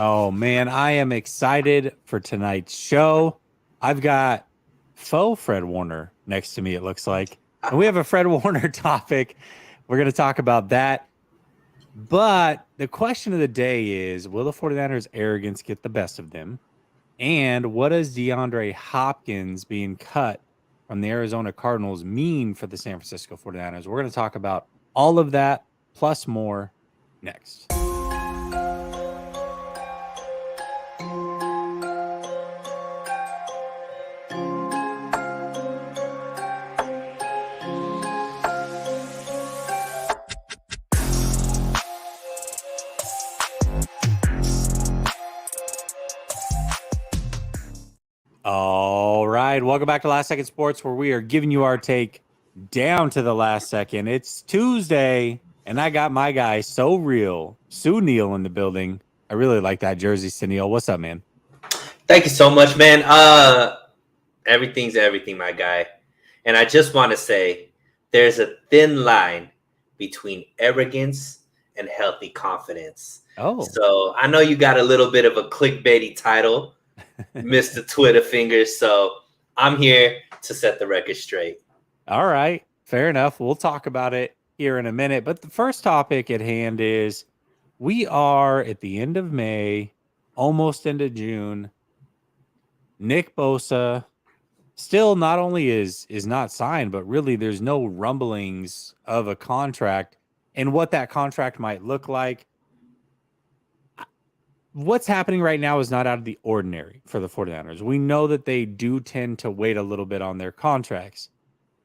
Oh man, I am excited for tonight's show. I've got faux Fred Warner next to me, it looks like. And we have a Fred Warner topic. We're going to talk about that. But the question of the day is, will the 49ers arrogance get the best of them? And what does DeAndre Hopkins being cut from the Arizona Cardinals mean for the San Francisco 49ers? We're going to talk about all of that plus more next. All right. Welcome back to Last Second Sports, where we are giving you our take down to the last second. It's Tuesday, and I got my guy, So Real, Sue Neal, in the building. I really like that jersey, Sunil. What's up, man? Thank you so much, man. Everything's everything, my guy. And I just want to say there's a thin line between arrogance and healthy confidence. Oh, So I know you got a little bit of a clickbaity title, Mr. Twitter Fingers. So I'm here to set the record straight. all right. Fair enough. We'll talk about it here in a minute. But the first topic at hand is we are at the end of May, almost into June. Nick Bosa still not only is not signed, but really there's no rumblings of a contract and what that contract might look like. What's happening right now is not out of the ordinary for the 49ers. We know that they do tend to wait a little bit on their contracts.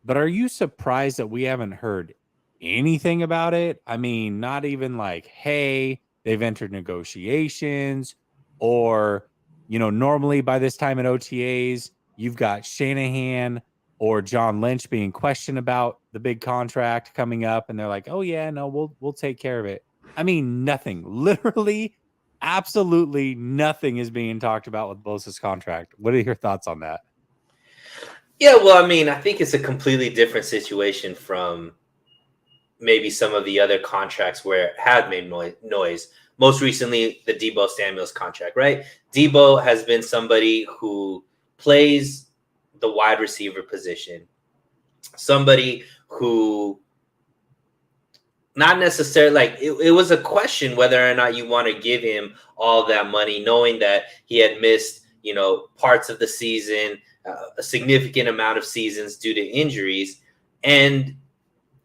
But are you surprised that we haven't heard anything about it? I mean, not even like, hey, they've entered negotiations, or, normally by this time in OTAs, you've got Shanahan or John Lynch being questioned about the big contract coming up, and they're like, oh yeah, no, we'll take care of it. I mean, nothing. Literally, absolutely nothing is being talked about with Bosa's contract. What are your thoughts on that? Yeah, well, I mean, I think it's a completely different situation from maybe some of the other contracts where it had made noise. Most recently, the Deebo Samuel's contract, right? Deebo has been somebody who plays the wide receiver position, somebody who not necessarily like it was a question whether or not you want to give him all that money, knowing that he had missed, parts of the season, a significant amount of seasons due to injuries. And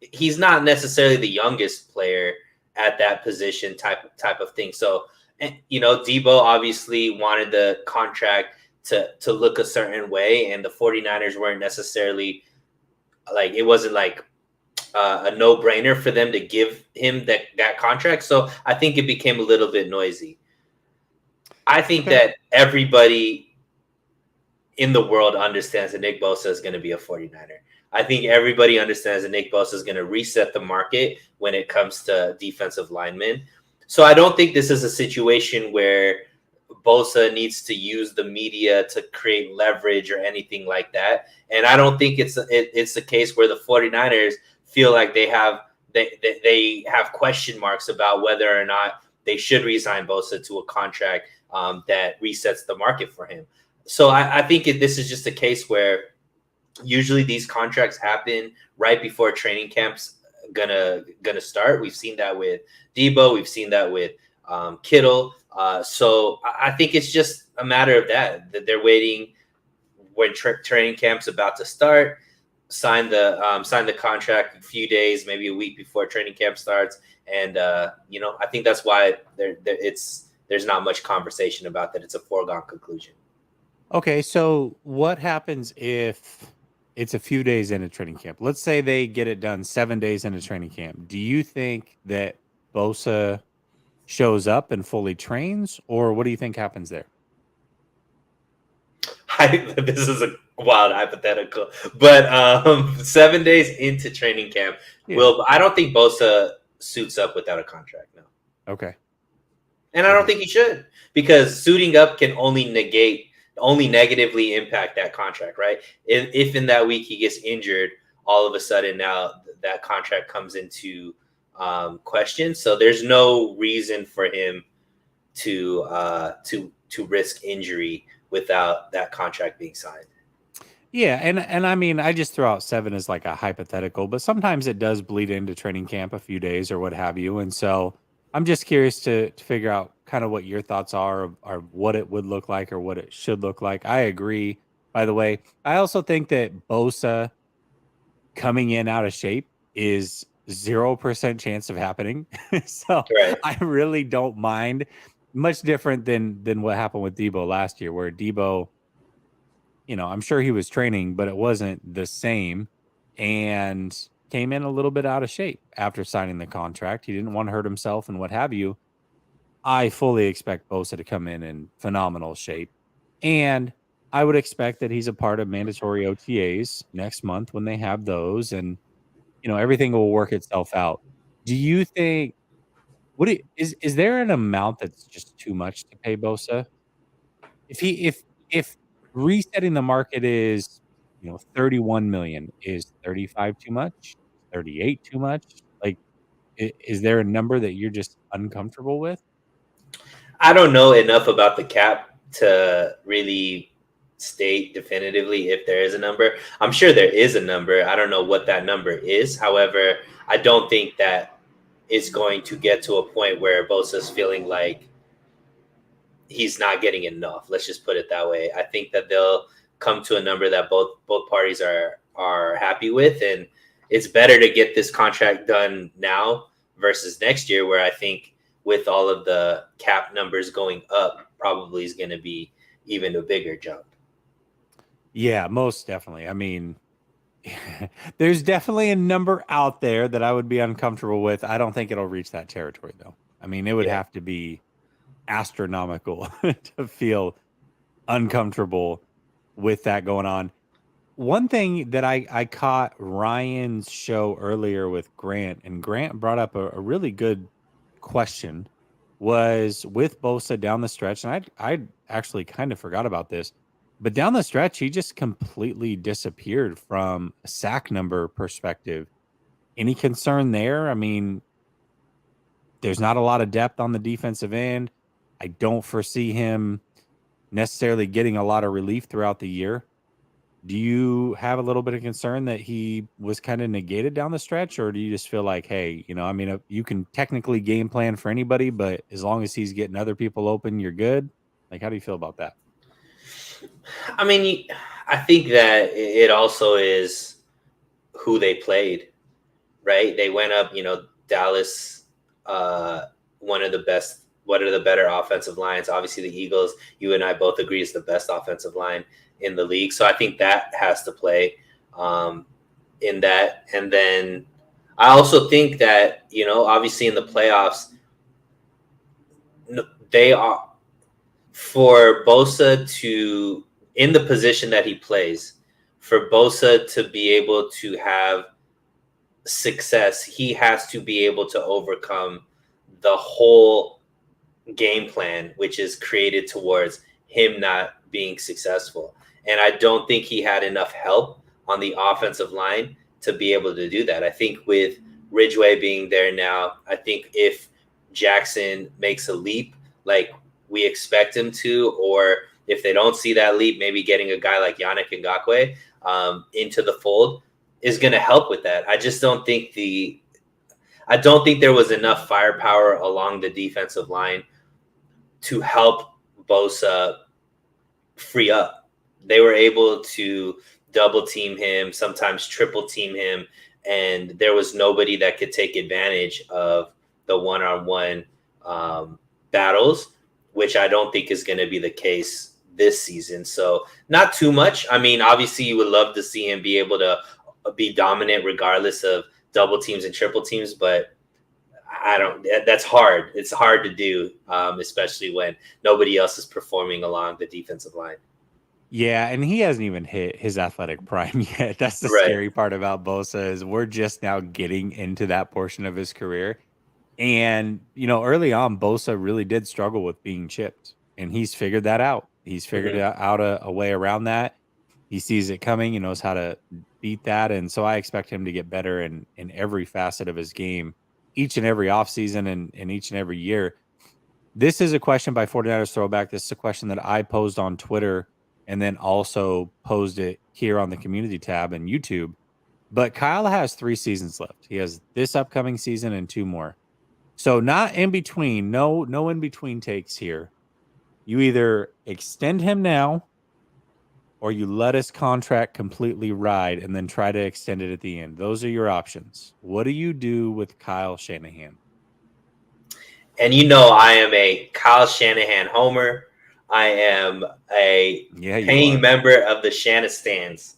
he's not necessarily the youngest player at that position type of thing. So, Deebo obviously wanted the contract to look a certain way, and the 49ers weren't necessarily like, it wasn't like a no-brainer for them to give him that contract. So I think it became a little bit noisy. I think that everybody in the world understands that Nick Bosa is going to be a 49er. I think everybody understands that Nick Bosa is going to reset the market when it comes to defensive linemen. So I don't think this is a situation where Bosa needs to use the media to create leverage or anything like that. And I don't think it's a case where the 49ers feel like they have question marks about whether or not they should resign Bosa to a contract that resets the market for him. So I think this is just a case where usually these contracts happen right before training camp's gonna start. We've seen that with Deebo. We've seen that with Kittle. So I think it's just a matter of that they're waiting when training camp's about to start. Sign the contract a few days, maybe a week before training camp starts, and I think that's why there's not much conversation about that. It's a foregone conclusion. Okay, so what happens if it's a few days into training camp? Let's say they get it done 7 days into training camp. Do you think that Bosa shows up and fully trains, or what do you think happens there? This is a wild hypothetical, but 7 days into training camp, I don't think Bosa suits up without a contract. No. Okay. And I don't think he should, because suiting up can only negatively impact that contract, right? If in that week he gets injured, all of a sudden now that contract comes into question. So there's no reason for him to risk injury without that contract being signed. Yeah, and I mean, I just throw out 7 as like a hypothetical, but sometimes it does bleed into training camp a few days or what have you. And so I'm just curious to figure out kind of what your thoughts are or what it would look like or what it should look like. I agree. By the way, I also think that Bosa coming in out of shape is 0% chance of happening. So Right. I really don't mind. Much different than what happened with Debo last year, where Debo, I'm sure he was training, but it wasn't the same, and came in a little bit out of shape after signing the contract. He didn't want to hurt himself and what have you. I fully expect Bosa to come in phenomenal shape, and I would expect that he's a part of mandatory OTAs next month when they have those, and everything will work itself out. Do you think is there an amount that's just too much to pay Bosa? If resetting the market is, 31,000,000, is 35 too much? 38 too much? Like, is there a number that you're just uncomfortable with? I don't know enough about the cap to really state definitively if there is a number. I'm sure there is a number. I don't know what that number is. However, I don't think that it's going to get to a point where Bosa's feeling like he's not getting enough. Let's just put it that way. I think that they'll come to a number that both parties are happy with, and it's better to get this contract done now versus next year, where I think with all of the cap numbers going up, probably is going to be even a bigger jump. Yeah, most definitely. I mean, there's definitely a number out there that I would be uncomfortable with. I don't think it'll reach that territory, though. I mean, it would Yeah. have to be astronomical to feel uncomfortable with that going on. One thing that I caught Ryan's show earlier with Grant, and Grant brought up a really good question, was with Bosa down the stretch, and I actually kind of forgot about this, but down the stretch, he just completely disappeared from a sack number perspective. Any concern there? I mean, there's not a lot of depth on the defensive end. I don't foresee him necessarily getting a lot of relief throughout the year. Do you have a little bit of concern that he was kind of negated down the stretch, or do you just feel like, hey, I mean, you can technically game plan for anybody, but as long as he's getting other people open, you're good? Like, how do you feel about that? I mean, I think that it also is who they played, right? They went up, Dallas, one of the better offensive lines. Obviously, the Eagles, you and I both agree, is the best offensive line in the league. So I think that has to play in that. And then I also think that, obviously in the playoffs, they are, for Bosa to, in the position that he plays, for Bosa to be able to have success, he has to be able to overcome the whole game plan, which is created towards him not being successful. And I don't think he had enough help on the offensive line to be able to do that. I think with Ridgeway being there now, I think if Jackson makes a leap like we expect him to, or if they don't see that leap, maybe getting a guy like Yannick Ngakoue into the fold is going to help with that. I just don't think there was enough firepower along the defensive line to help Bosa free up. They were able to double team him, sometimes triple team him, and there was nobody that could take advantage of the one-on-one battles, which I don't think is going to be the case this season. So not too much. I mean, obviously you would love to see him be able to be dominant regardless of double teams and triple teams, but that's hard. It's hard to do, especially when nobody else is performing along the defensive line. Yeah, and he hasn't even hit his athletic prime yet. That's the Right. scary part about Bosa, is we're just now getting into that portion of his career. And, early on, Bosa really did struggle with being chipped, and he's figured that out. He's figured out a way around that. He sees it coming. He knows how to beat that. And so I expect him to get better in every facet of his game, each and every offseason and each and every year. This is a question by 49ers Throwback. This is a question that I posed on Twitter and then also posed it here on the community tab and YouTube. But Kyle has 3 seasons left. He has this upcoming season and 2 more. So not in between, no in between takes here. You either extend him now or you let his contract completely ride and then try to extend it at the end. Those are your options. What do you do with Kyle Shanahan? And I am a Kyle Shanahan homer. I am a paying member of the Shanastans.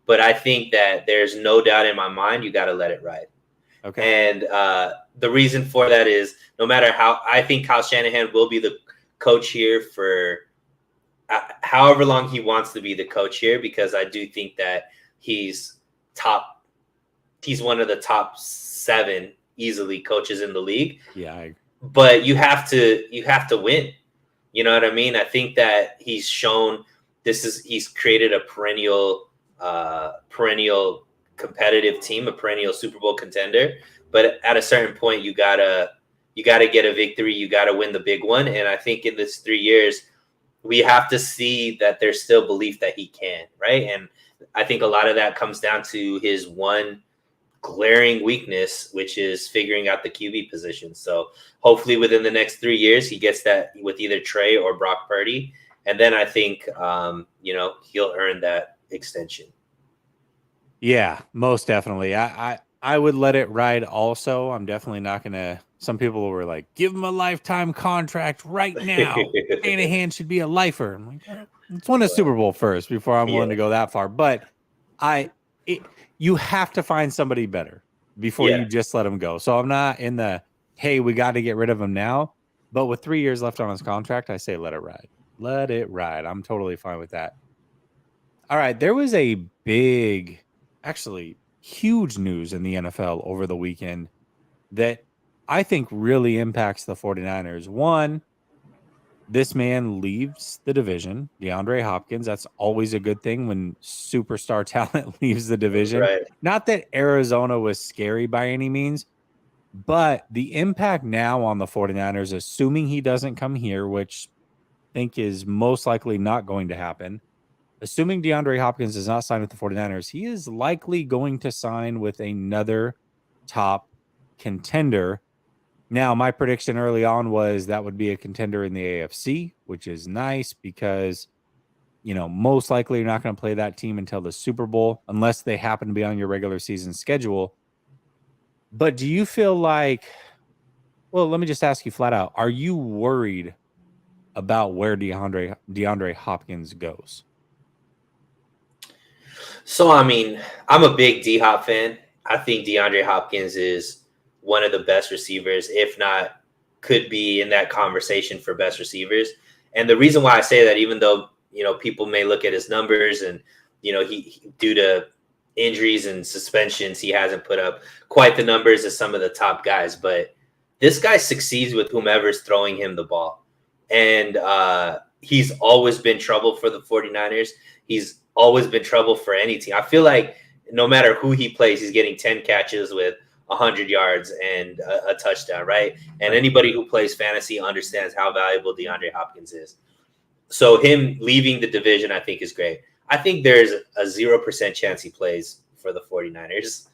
But I think that there's no doubt in my mind you got to let it ride. Okay. And the reason for that is no matter how – I think Kyle Shanahan will be the coach here for however long he wants to be the coach here, because I do think that he's one of the top 7 easily coaches in the league. Yeah. But you have to win. You know what I mean? I think that he's shown he's created a perennial competitive team, a perennial Super Bowl contender. But at a certain point, you gotta get a victory. You gotta win the big one. And I think in this 3 years, we have to see that there's still belief that he can, right? And I think a lot of that comes down to his one glaring weakness, which is figuring out the QB position. So hopefully within the next 3 years, he gets that with either Trey or Brock Purdy. And then I think, he'll earn that extension. Yeah, most definitely. I would let it ride also. I'm definitely not going to. Some people were like, give him a lifetime contract right now. Shanahan should be a lifer. I'm like, let's win a Super Bowl first before I'm willing to go that far. But you have to find somebody better before you just let him go. So I'm not in the, hey, we got to get rid of him now. But with 3 years left on his contract, I say let it ride. Let it ride. I'm totally fine with that. All right. There was a big, actually huge news in the NFL over the weekend that I think really impacts the 49ers. One, this man leaves the division, DeAndre Hopkins. That's always a good thing when superstar talent leaves the division. Right. Not that Arizona was scary by any means, but the impact now on the 49ers, assuming he doesn't come here, which I think is most likely not going to happen, assuming DeAndre Hopkins does not sign with the 49ers, he is likely going to sign with another top contender. Now, my prediction early on was that would be a contender in the AFC, which is nice because, most likely you're not going to play that team until the Super Bowl unless they happen to be on your regular season schedule. But do you feel like, well, let me just ask you flat out, are you worried about where DeAndre Hopkins goes? So, I mean, I'm a big D-Hop fan. I think DeAndre Hopkins is one of the best receivers, if not could be in that conversation for best receivers. And the reason why I say that, even though, people may look at his numbers and, he due to injuries and suspensions, he hasn't put up quite the numbers as some of the top guys, but this guy succeeds with whomever's throwing him the ball. And he's always been trouble for the 49ers. He's always been trouble for any team. I feel like no matter who he plays, he's getting 10 catches with 100 yards and a touchdown, right? And anybody who plays fantasy understands how valuable DeAndre Hopkins is. So him leaving the division, I think, is great. I think there's a 0% chance he plays for the 49ers.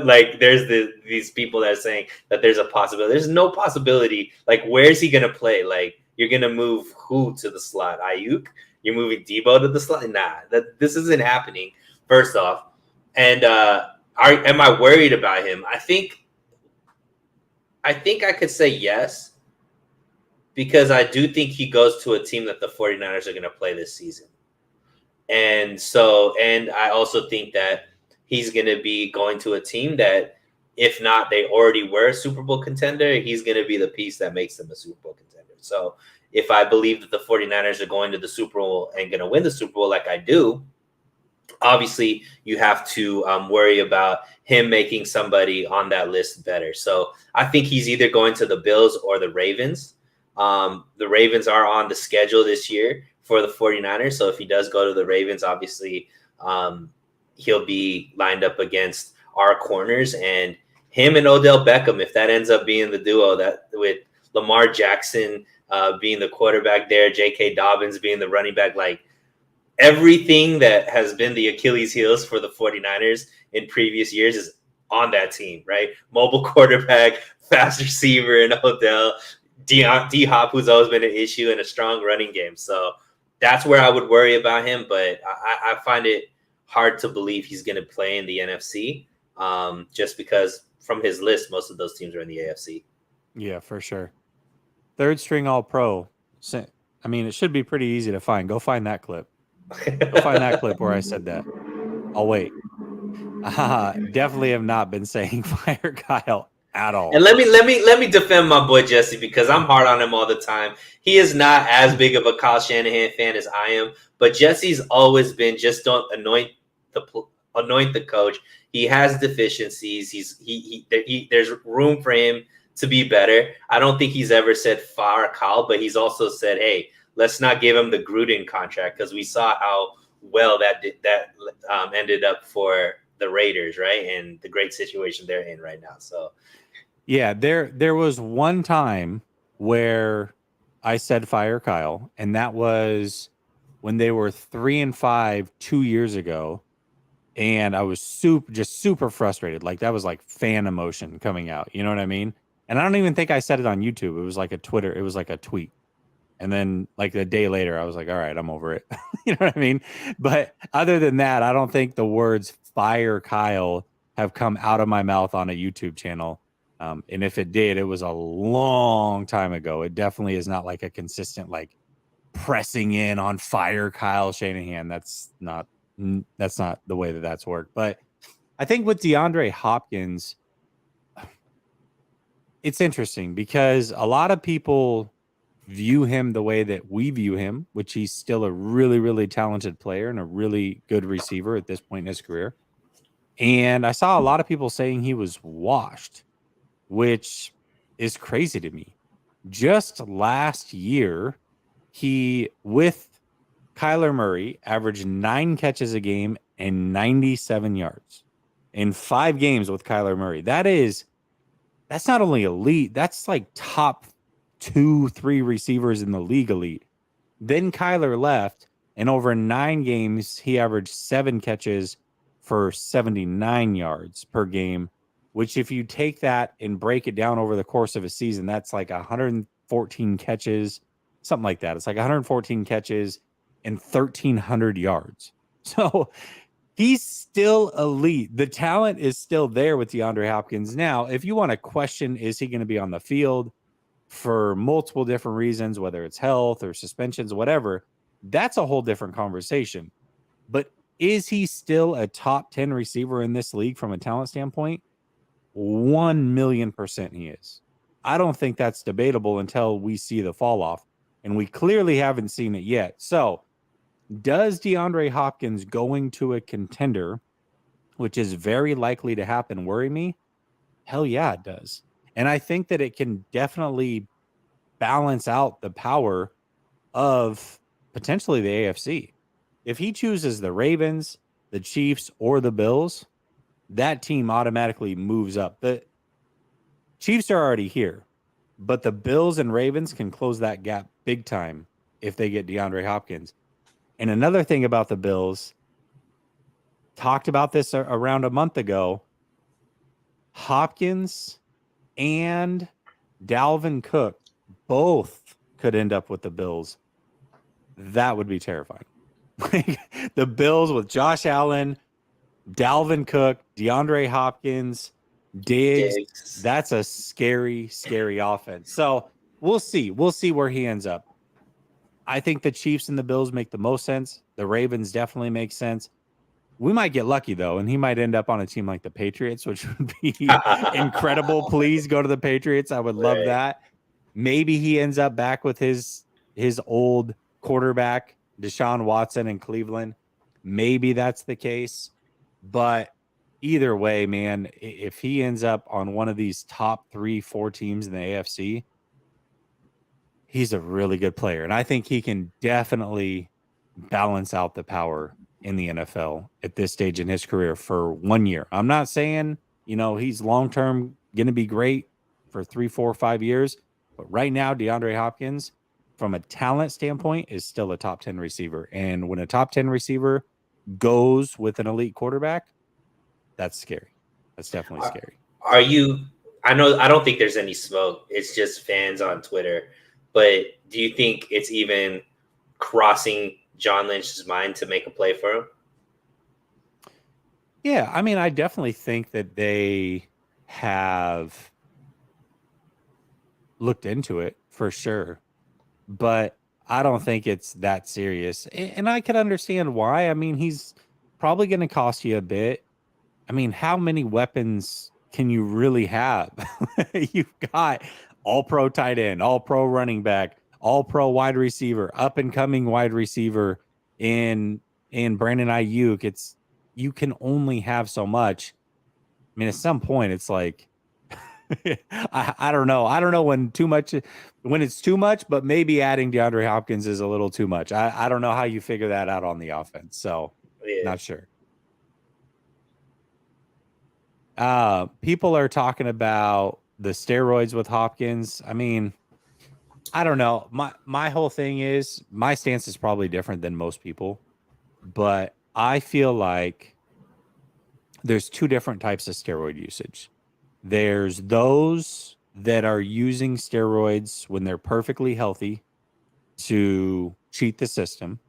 Like, there's these people that are saying that there's a possibility. There's no possibility. Like, where's he going to play? Like, you're going to move who to the slot? Ayuk? You're moving Debo to the slot? Nah, this isn't happening, first off. And am I worried about him? I think I could say yes, because I do think he goes to a team that the 49ers are going to play this season. And I also think that he's going to be going to a team that, if not, they already were a Super Bowl contender. He's going to be the piece that makes them a Super Bowl contender. So if I believe that the 49ers are going to the Super Bowl and going to win the Super Bowl like I do, obviously you have to worry about him making somebody on that list better. So I think he's either going to the Bills or the Ravens. The Ravens are on the schedule this year for the 49ers. So if he does go to the Ravens, obviously he'll be lined up against our corners, and him and Odell Beckham, if that ends up being the duo that with Lamar Jackson being the quarterback there, J.K. Dobbins being the running back, like everything that has been the Achilles heels for the 49ers in previous years is on that team, right? Mobile quarterback, fast receiver in Odell, D-Hop, who's always been an issue, and a strong running game. So that's where I would worry about him, but I find it hard to believe he's going to play in the NFC just because from his list, most of those teams are in the AFC. Yeah, for sure. Third string All-Pro. I mean, it should be pretty easy to find. Go find that clip. Go find that clip where I said that. I'll wait. Definitely have not been saying fire Kyle at all. And let me defend my boy Jesse, because I'm hard on him all the time. He is not as big of a Kyle Shanahan fan as I am, but Jesse's always been just don't anoint the coach. He has deficiencies. There's room for him to be better. I don't think he's ever said fire Kyle, but he's also said, hey, let's not give him the Gruden contract, because we saw how well that ended up for the Raiders, right? And the great situation they're in right now. So, yeah, there was one time where I said fire Kyle, and that was when they were 3-5 2 years ago, and I was super frustrated. Like that was like fan emotion coming out. You know what I mean? And I don't even think I said it on YouTube. It was like a tweet. And then like a day later, I was like, all right, I'm over it. You know what I mean? But other than that, I don't think the words fire Kyle have come out of my mouth on a YouTube channel. And if it did, it was a long time ago. It definitely is not like a consistent, like pressing in on fire Kyle Shanahan. That's not the way that's worked. But I think with DeAndre Hopkins, it's interesting because a lot of people view him the way that we view him, which he's still a really, really talented player and a really good receiver at this point in his career. And I saw a lot of people saying he was washed, which is crazy to me. Just last year, he, with Kyler Murray, averaged 9 catches a game and 97 yards in 5 games with Kyler Murray. That's not only elite, that's like top 2-3 receivers in the league elite. Then Kyler left, and over 9 games, he averaged 7 catches for 79 yards per game, which if you take that and break it down over the course of a season, that's like 114 catches, something like that. It's like 114 catches and 1,300 yards. So he's still elite. The talent is still there with DeAndre Hopkins. Now, if you want to question, is he going to be on the field for multiple different reasons, whether it's health or suspensions, whatever, that's a whole different conversation. But is he still a top 10 receiver in this league from a talent standpoint? 1,000,000% he is. I don't think that's debatable until we see the fall off, and we clearly haven't seen it yet. So does DeAndre Hopkins going to a contender, which is very likely to happen, worry me? Hell yeah, it does. And I think that it can definitely balance out the power of potentially the AFC. If he chooses the Ravens, the Chiefs, or the Bills, that team automatically moves up. The Chiefs are already here, but the Bills and Ravens can close that gap big time if they get DeAndre Hopkins. And another thing about the Bills, talked about this around a month ago, Hopkins and Dalvin Cook both could end up with the Bills. That would be terrifying. The Bills with Josh Allen, Dalvin Cook, DeAndre Hopkins, Diggs. That's a scary, scary offense. So we'll see. We'll see where he ends up. I think the Chiefs and the Bills make the most sense. The Ravens definitely make sense. We might get lucky, though, and he might end up on a team like the Patriots, which would be incredible. Please go to the Patriots. I would love that. Maybe he ends up back with his old quarterback, Deshaun Watson in Cleveland. Maybe that's the case. But either way, man, if he ends up on one of these top 3-4 teams in the AFC, he's a really good player. And I think he can definitely balance out the power in the NFL at this stage in his career for 1 year. I'm not saying, he's long-term going to be great for 3, 4, 5 years, But right now, DeAndre Hopkins, from a talent standpoint, is still a top 10 receiver. And when a top 10 receiver goes with an elite quarterback, that's scary. That's definitely scary. Are you? I know. I don't think there's any smoke. It's just fans on Twitter. But do you think it's even crossing John Lynch's mind to make a play for him? Yeah, I mean, I definitely think that they have looked into it for sure, but I don't think it's that serious. And I can understand why. I mean, he's probably going to cost you a bit. I mean, how many weapons can you really have? You've got all pro tight end, all pro running back, all pro wide receiver, up and coming wide receiver in Brandon Ayuk. It's you can only have so much. I mean, at some point, it's like I don't know. I don't know when it's too much, but maybe adding DeAndre Hopkins is a little too much. I don't know how you figure that out on the offense. So not sure. People are talking about the steroids with Hopkins. I mean, I don't know. My whole thing is my stance is probably different than most people, but I feel like there's two different types of steroid usage. There's those that are using steroids when they're perfectly healthy to cheat the system.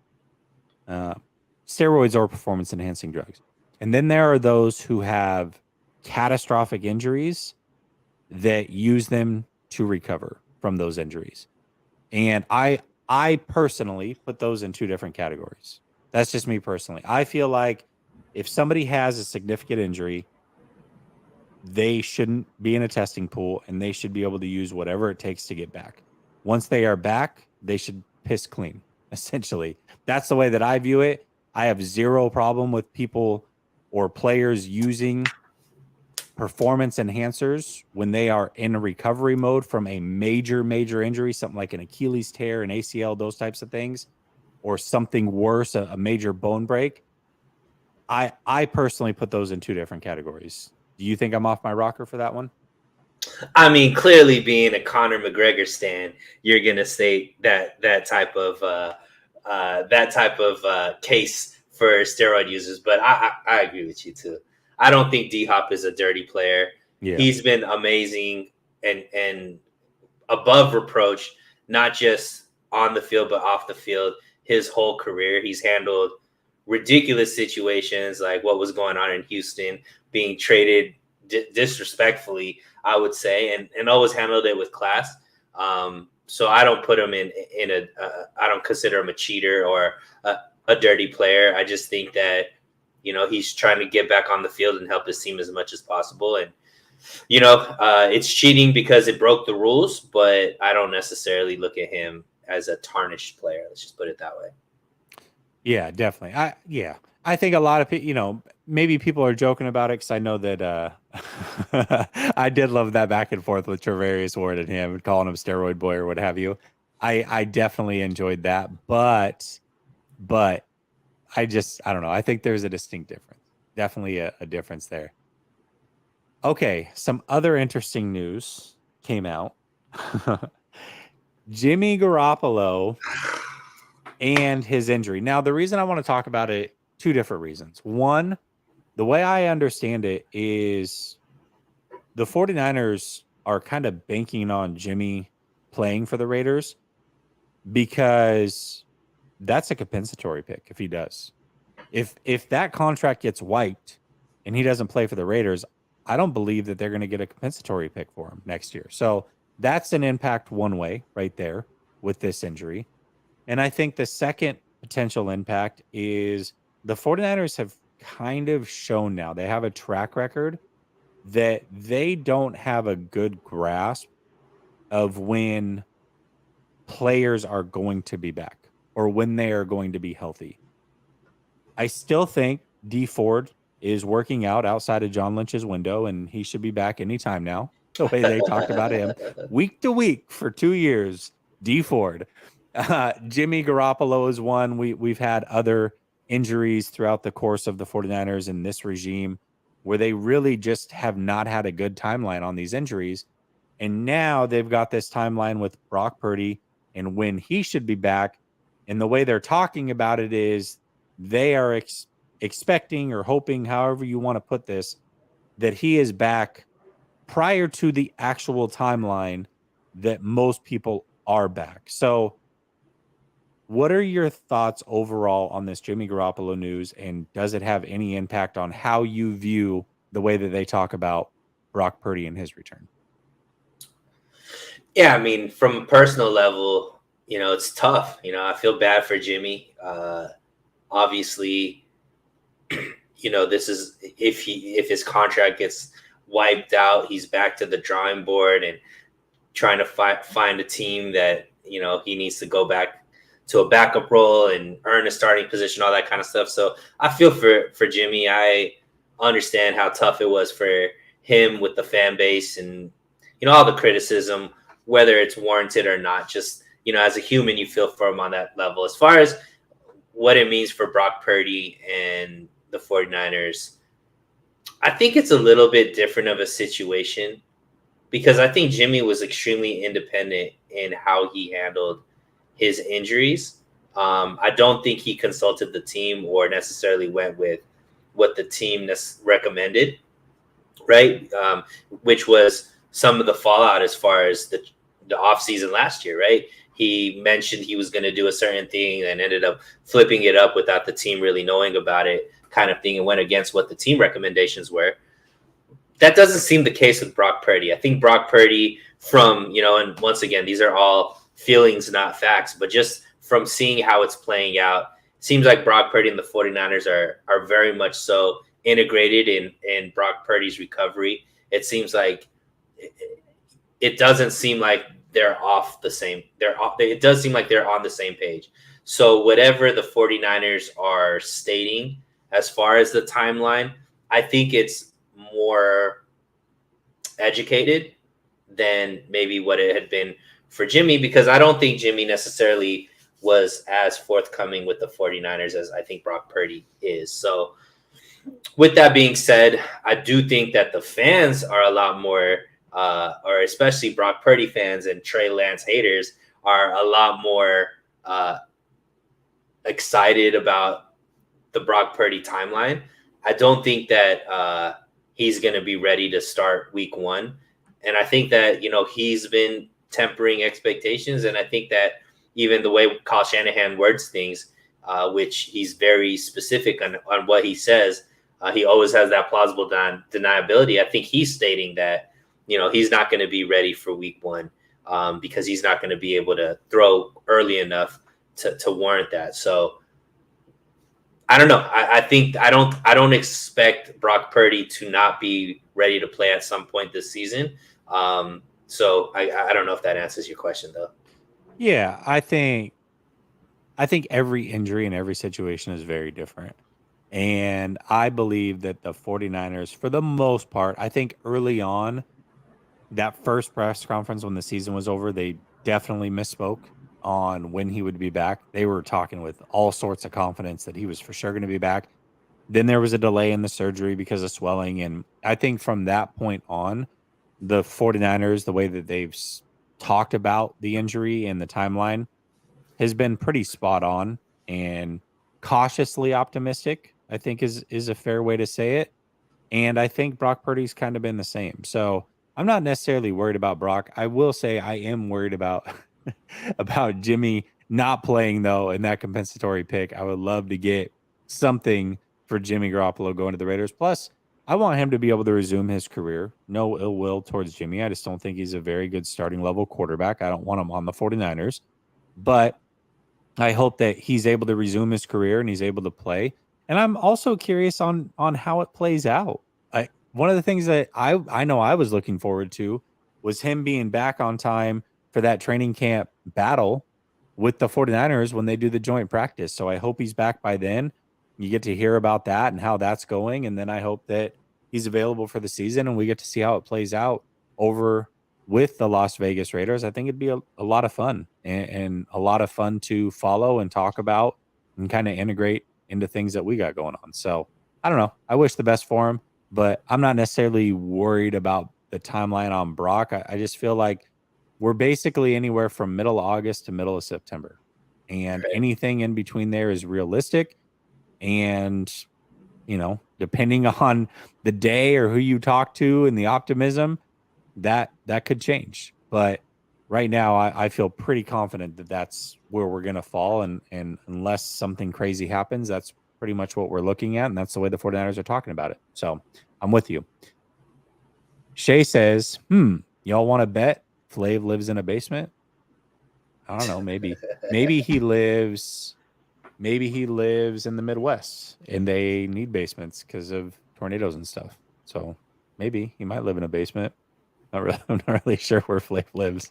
Steroids are performance enhancing drugs. And then there are those who have catastrophic injuries that use them to recover from those injuries. And I personally put those in two different categories. That's just me personally. I feel like if somebody has a significant injury, they shouldn't be in a testing pool and they should be able to use whatever it takes to get back. Once they are back, they should piss clean, essentially. That's the way that I view it. I have zero problem with people or players using performance enhancers when they are in a recovery mode from a major injury, something like an Achilles tear, an ACL, those types of things, or something worse, a major bone break. I personally put those in two different categories. Do you think I'm off my rocker for that one? I mean, clearly being a Conor McGregor stan, you're gonna state that type of case for steroid users. But I agree with you too. I don't think D-Hop is a dirty player. Yeah. He's been amazing and above reproach, not just on the field, but off the field. His whole career, he's handled ridiculous situations like what was going on in Houston, being traded disrespectfully, I would say, and always handled it with class. So I don't put him in I don't consider him a cheater or a dirty player. I just think that, he's trying to get back on the field and help his team as much as possible. And, it's cheating because it broke the rules, but I don't necessarily look at him as a tarnished player. Let's just put it that way. Yeah, definitely. I think a lot of people, maybe people are joking about it because I know that I did love that back and forth with Travarius Ward and him, calling him steroid boy or what have you. I definitely enjoyed that, but I don't know. I think there's a distinct difference. Definitely a difference there. Okay, some other interesting news came out. Jimmy Garoppolo and his injury. Now, the reason I want to talk about it, two different reasons. One, the way I understand it is the 49ers are kind of banking on Jimmy playing for the Raiders because that's a compensatory pick if he does. If that contract gets wiped and he doesn't play for the Raiders, I don't believe that they're going to get a compensatory pick for him next year. So that's an impact one way right there with this injury. And I think the second potential impact is the 49ers have kind of shown now, they have a track record that they don't have a good grasp of when players are going to be back or when they are going to be healthy. I still think Dee Ford is working out outside of John Lynch's window, and he should be back anytime now, the way they talked about him week to week for 2 years. Dee Ford. Jimmy Garoppolo is one. We've had other injuries throughout the course of the 49ers in this regime where they really just have not had a good timeline on these injuries. And now they've got this timeline with Brock Purdy and when he should be back. And the way they're talking about it is they are expecting or hoping, however you want to put this, that he is back prior to the actual timeline that most people are back. So what are your thoughts overall on this Jimmy Garoppolo news, and does it have any impact on how you view the way that they talk about Brock Purdy and his return? Yeah, I mean, from a personal level, it's tough. I feel bad for Jimmy. Obviously, this is if his contract gets wiped out, he's back to the drawing board and trying to find a team that he needs to go back to a backup role and earn a starting position, all that kind of stuff. So I feel for Jimmy. I understand how tough it was for him with the fan base and all the criticism, whether it's warranted or not. Just as a human, you feel for him on that level. As far as what it means for Brock Purdy and the 49ers, I think it's a little bit different of a situation because I think Jimmy was extremely independent in how he handled his injuries. I don't think he consulted the team or necessarily went with what the team recommended, right? Which was some of the fallout as far as the offseason last year, right? He mentioned he was going to do a certain thing and ended up flipping it up without the team really knowing about it, kind of thing, and went against what the team recommendations were. That doesn't seem the case with Brock Purdy. I think Brock Purdy and once again, these are all feelings, not facts, but just from seeing how it's playing out, seems like Brock Purdy and the 49ers are very much so integrated in Brock Purdy's recovery. It seems like it doesn't seem like they're off the same. It does seem like they're on the same page. So whatever the 49ers are stating as far as the timeline, I think it's more educated than maybe what it had been for Jimmy, because I don't think Jimmy necessarily was as forthcoming with the 49ers as I think Brock Purdy is. So with that being said, I do think that the fans are a lot more, or especially Brock Purdy fans and Trey Lance haters are a lot more excited about the Brock Purdy timeline. I don't think that he's going to be ready to start week 1. And I think that, he's been tempering expectations. And I think that even the way Kyle Shanahan words things, which he's very specific on what he says, he always has that plausible deniability. I think he's stating that, he's not going to be ready for week 1 because he's not going to be able to throw early enough to warrant that. So I don't know. I don't expect Brock Purdy to not be ready to play at some point this season. So I don't know if that answers your question though. Yeah, I think every injury and every situation is very different. And I believe that the 49ers, for the most part, I think early on, that first press conference when the season was over, they definitely misspoke on when he would be back. They were talking with all sorts of confidence that he was for sure going to be back. Then there was a delay in the surgery because of swelling. And I think from that point on, the 49ers, the way that they've talked about the injury and the timeline has been pretty spot on and cautiously optimistic, I think is a fair way to say it. And I think Brock Purdy's kind of been the same. So I'm not necessarily worried about Brock. I will say I am worried about about Jimmy not playing though in that compensatory pick. I would love to get something for Jimmy Garoppolo going to the Raiders. Plus, I want him to be able to resume his career. No ill will towards Jimmy. I just don't think he's a very good starting level quarterback. I don't want him on the 49ers. But I hope that he's able to resume his career and he's able to play. And I'm also curious on how it plays out. One of the things that I know I was looking forward to was him being back on time for that training camp battle with the 49ers when they do the joint practice. So I hope he's back by then. You get to hear about that and how that's going. And then I hope that he's available for the season and we get to see how it plays out over with the Las Vegas Raiders. I think it'd be a lot of fun and a lot of fun to follow and talk about and kind of integrate into things that we got going on. So I don't know. I wish the best for him, but I'm not necessarily worried about the timeline on Brock. I just feel like we're basically anywhere from middle of August to middle of September, and Right. anything in between there is realistic. And depending on the day or who you talk to and the optimism, that could change. But right now, I feel pretty confident that that's where we're going to fall. And unless something crazy happens, that's pretty much what we're looking at. And that's the way the 49ers are talking about it. So I'm with you. Shay says, y'all want to bet Flav lives in a basement? I don't know. Maybe he lives in the Midwest and they need basements because of tornadoes and stuff. So maybe he might live in a basement. I'm not really sure where Flav lives.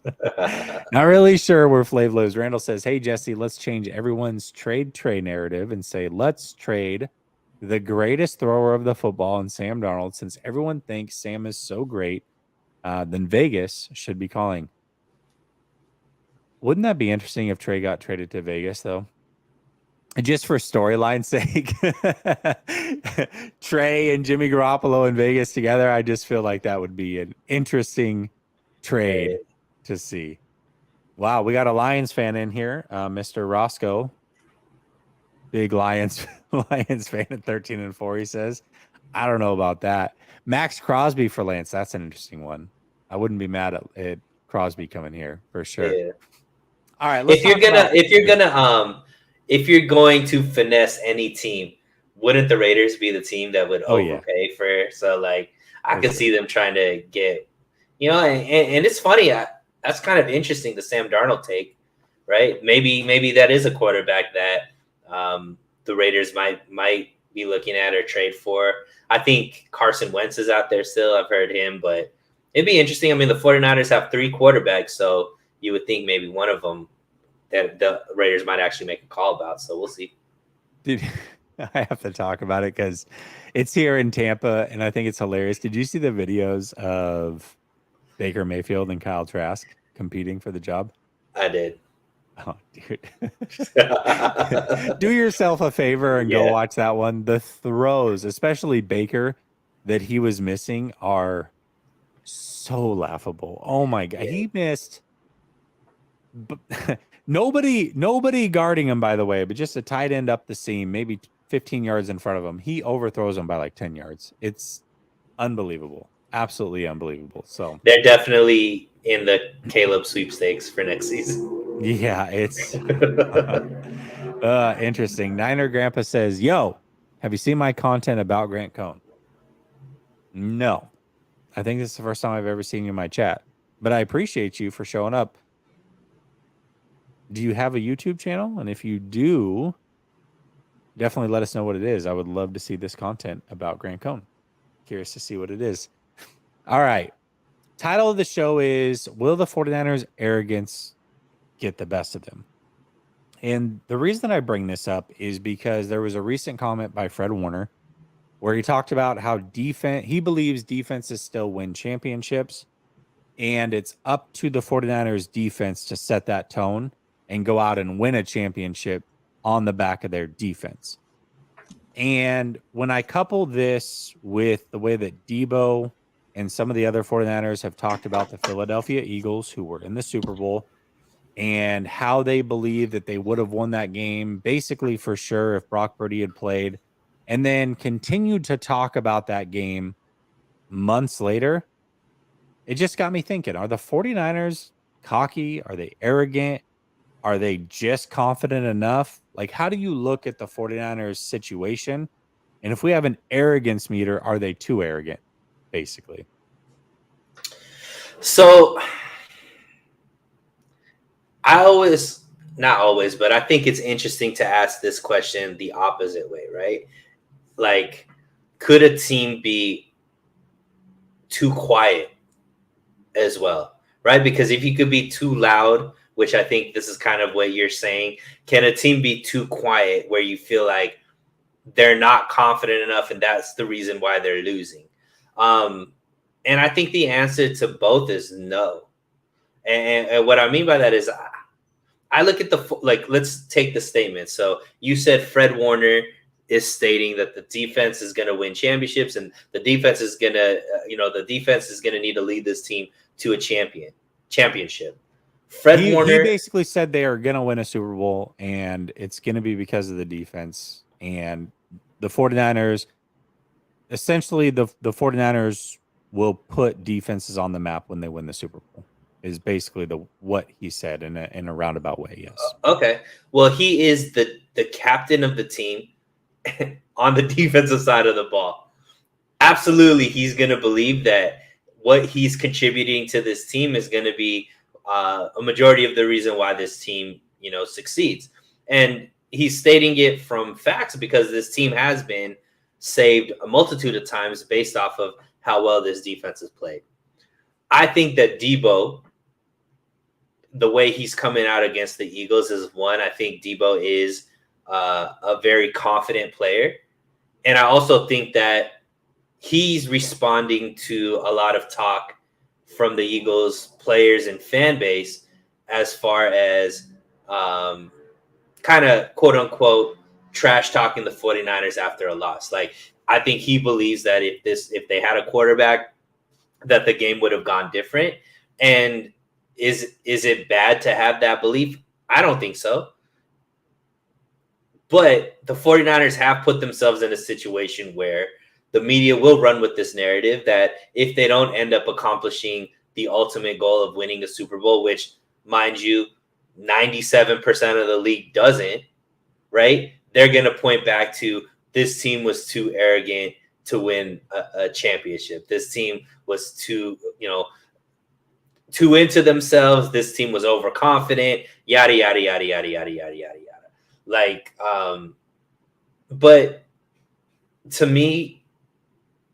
Not really sure where Flav lives. Randall says, hey, Jesse, let's change everyone's trade narrative and say, let's trade the greatest thrower of the football in Sam Darnold. Since everyone thinks Sam is so great, then Vegas should be calling. Wouldn't that be interesting if Trey got traded to Vegas, though? Just for storyline's sake, Trey and Jimmy Garoppolo in Vegas together, I just feel like that would be an interesting trade to see. Wow, we got a Lions fan in here, Mr. Roscoe. Big Lions fan at 13-4, he says. I don't know about that. Max Crosby for Lance, that's an interesting one. I wouldn't be mad at Crosby coming here for sure. Yeah. All right, if you're going to finesse any team, wouldn't the Raiders be the team that would overpay for? So like, I could see them trying to get, and it's funny. That's kind of interesting. The Sam Darnold take, right? Maybe that is a quarterback that the Raiders might be looking at or trade for. I think Carson Wentz is out there still. I've heard him, but it'd be interesting. I mean, the 49ers have 3 quarterbacks, so you would think maybe one of them that the Raiders might actually make a call about. So we'll see. Dude, I have to talk about it because it's here in Tampa, and I think it's hilarious. Did you see the videos of Baker Mayfield and Kyle Trask competing for the job? I did. Oh, dude. Do yourself a favor and go watch that one. The throws, especially Baker, that he was missing are so laughable. Oh, my God. He missed... Nobody guarding him, by the way, but just a tight end up the seam, maybe 15 yards in front of him. He overthrows him by like 10 yards. It's unbelievable. Absolutely unbelievable. So they're definitely in the Caleb sweepstakes for next season. Yeah, it's interesting. Niner Grandpa says, yo, have you seen my content about Grant Cohn? No. I think this is the first time I've ever seen you in my chat, but I appreciate you for showing up. Do you have a YouTube channel? And if you do, definitely let us know what it is. I would love to see this content about Grant Cohn. Curious to see what it is. All right. Title of the show is, will the 49ers arrogance get the best of them? And the reason I bring this up is because there was a recent comment by Fred Warner where he talked about how he believes defenses still win championships, and it's up to the 49ers defense to set that tone and go out and win a championship on the back of their defense. And when I couple this with the way that Debo and some of the other 49ers have talked about the Philadelphia Eagles, who were in the Super Bowl, and how they believe that they would have won that game basically for sure if Brock Purdy had played, and then continued to talk about that game months later, it just got me thinking, are the 49ers cocky? Are they arrogant? Are they just confident enough? Like, how do you look at the 49ers situation? And if we have an arrogance meter, are they too arrogant, basically? So not always, but I think it's interesting to ask this question the opposite way, right? Like, could a team be too quiet as well, right? Because if you could be too loud, which I think this is kind of what you're saying, can a team be too quiet where you feel like they're not confident enough and that's the reason why they're losing? And I think the answer to both is no. And what I mean by that is I look at let's take the statement. So you said Fred Warner is stating that the defense is going to win championships, and the defense is going to, the defense is going to need to lead this team to a championship. Fred Warner. He basically said they are going to win a Super Bowl, and it's going to be because of the defense. And the 49ers, essentially, the 49ers will put defenses on the map when they win the Super Bowl, is basically what he said in a roundabout way, yes. Okay. Well, he is the captain of the team on the defensive side of the ball. Absolutely, he's going to believe that what he's contributing to this team is going to be a majority of the reason why this team, succeeds. And he's stating it from facts because this team has been saved a multitude of times based off of how well this defense has played. I think that Debo, the way he's coming out against the Eagles is one. I think Debo is a very confident player. And I also think that he's responding to a lot of talk from the Eagles players and fan base as far as kind of quote unquote trash talking the 49ers after a loss. Like, I think he believes that if they had a quarterback, that the game would have gone different. And is it bad to have that belief? I don't think so. But the 49ers have put themselves in a situation where the media will run with this narrative that if they don't end up accomplishing the ultimate goal of winning the Super Bowl, which, mind you, 97% of the league doesn't, right? They're going to point back to this team was too arrogant to win a championship. This team was too into themselves. This team was overconfident, yada, yada, yada, yada, yada, yada, yada, yada. Like, but to me,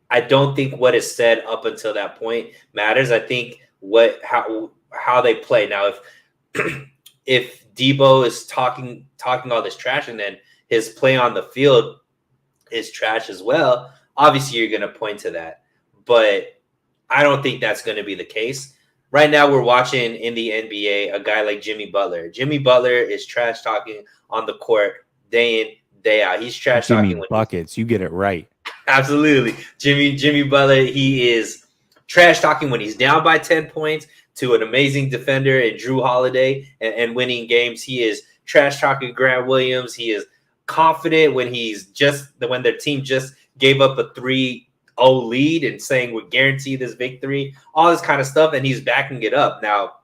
I don't think what is said up until that point matters. I think how they play. Now, if Debo is talking all this trash and then his play on the field is trash as well, obviously you're going to point to that. But I don't think that's going to be the case. Right now we're watching in the NBA a guy like Jimmy Butler. Jimmy Butler is trash talking on the court day in, day out. He's trash talking when buckets. You get it right. Absolutely. Jimmy Butler, he is trash talking when he's down by 10 points to an amazing defender in Drew Holiday and winning games. He is trash talking Grant Williams. He is confident when their team just gave up a 3-0 lead and saying we guarantee this victory, all this kind of stuff, and he's backing it up. Now,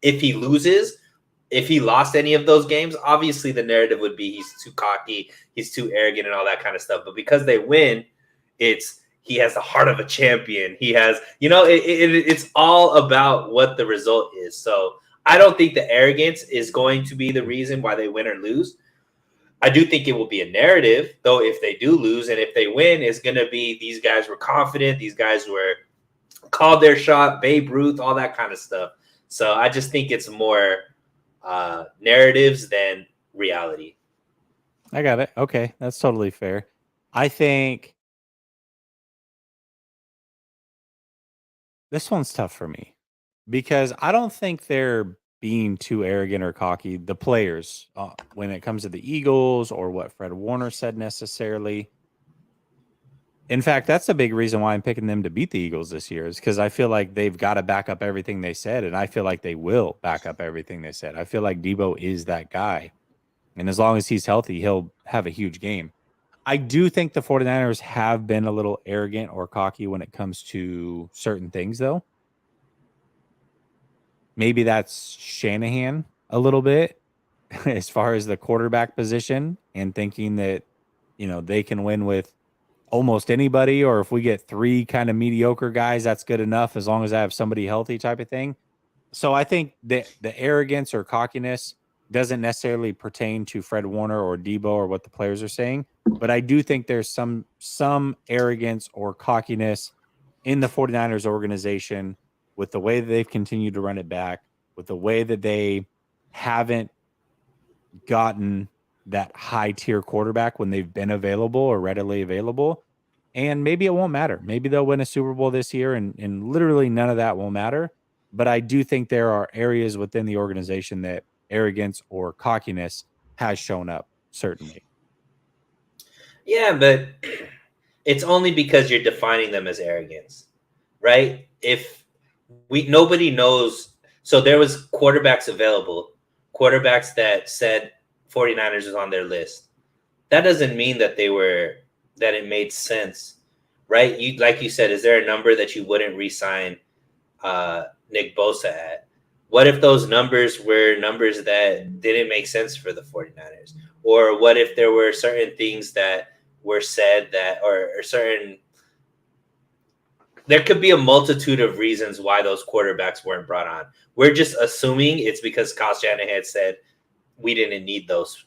if he lost any of those games, obviously the narrative would be he's too cocky, he's too arrogant and all that kind of stuff. But because they win, he has the heart of a champion. He has, it's all about what the result is. So I don't think the arrogance is going to be the reason why they win or lose. I do think it will be a narrative, though, if they do lose. And if they win, it's going to be these guys were confident. These guys were called their shot, Babe Ruth, all that kind of stuff. So I just think it's more narratives than reality. I got it. Okay, that's totally fair. I think this one's tough for me because I don't think they're being too arrogant or cocky, the players, when it comes to the Eagles or what Fred Warner said necessarily. In fact, that's a big reason why I'm picking them to beat the Eagles this year is because I feel like they've got to back up everything they said, and I feel like they will back up everything they said. I feel like Debo is that guy, and as long as he's healthy, he'll have a huge game. I do think the 49ers have been a little arrogant or cocky when it comes to certain things, though. Maybe that's Shanahan a little bit as far as the quarterback position and thinking that, they can win with almost anybody, or if we get 3 kind of mediocre guys, that's good enough as long as I have somebody healthy type of thing. So I think that the arrogance or cockiness doesn't necessarily pertain to Fred Warner or Debo or what the players are saying, but I do think there's some arrogance or cockiness in the 49ers organization with the way that they've continued to run it back, with the way that they haven't gotten that high tier quarterback when they've been available or readily available. And maybe it won't matter. Maybe they'll win a Super Bowl this year and literally none of that will matter. But I do think there are areas within the organization that arrogance or cockiness has shown up, certainly. Yeah, but it's only because you're defining them as arrogance, right? If nobody knows, so there was quarterbacks available, quarterbacks that said 49ers was on their list. That doesn't mean that that it made sense, right? You like you said, is there a number that you wouldn't re-sign Nick Bosa at? What if those numbers were numbers that didn't make sense for the 49ers? Or what if there were certain things that were said that, or certain, there could be a multitude of reasons why those quarterbacks weren't brought on. We're just assuming it's because Kyle Shanahan said we didn't need those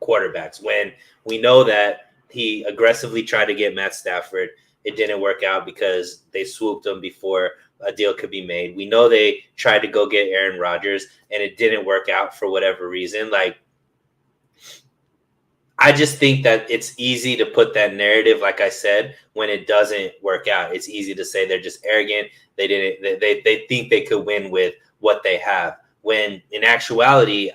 quarterbacks when we know that he aggressively tried to get Matt Stafford. It didn't work out because they swooped him before a deal could be made. We know they tried to go get Aaron Rodgers and it didn't work out for whatever reason. Like, I just think that it's easy to put that narrative, like I said, when it doesn't work out. It's easy to say they're just arrogant. They think they could win with what they have. When in actuality,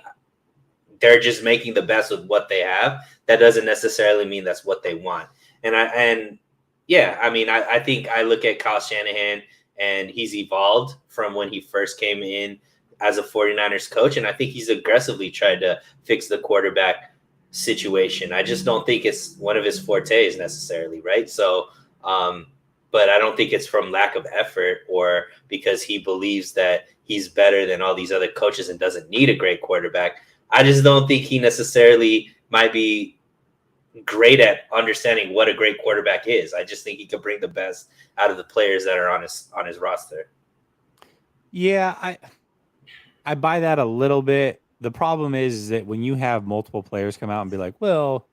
they're just making the best with what they have. That doesn't necessarily mean that's what they want. I think I look at Kyle Shanahan and he's evolved from when he first came in as a 49ers coach. And I think he's aggressively tried to fix the quarterback situation. I just don't think it's one of his fortes necessarily, right? So, but I don't think it's from lack of effort or because he believes that he's better than all these other coaches and doesn't need a great quarterback. I just don't think he necessarily might be great at understanding what a great quarterback is. I just think he could bring the best out of the players that are on his roster. Yeah, I buy that a little bit. The problem is that when you have multiple players come out and be like, well,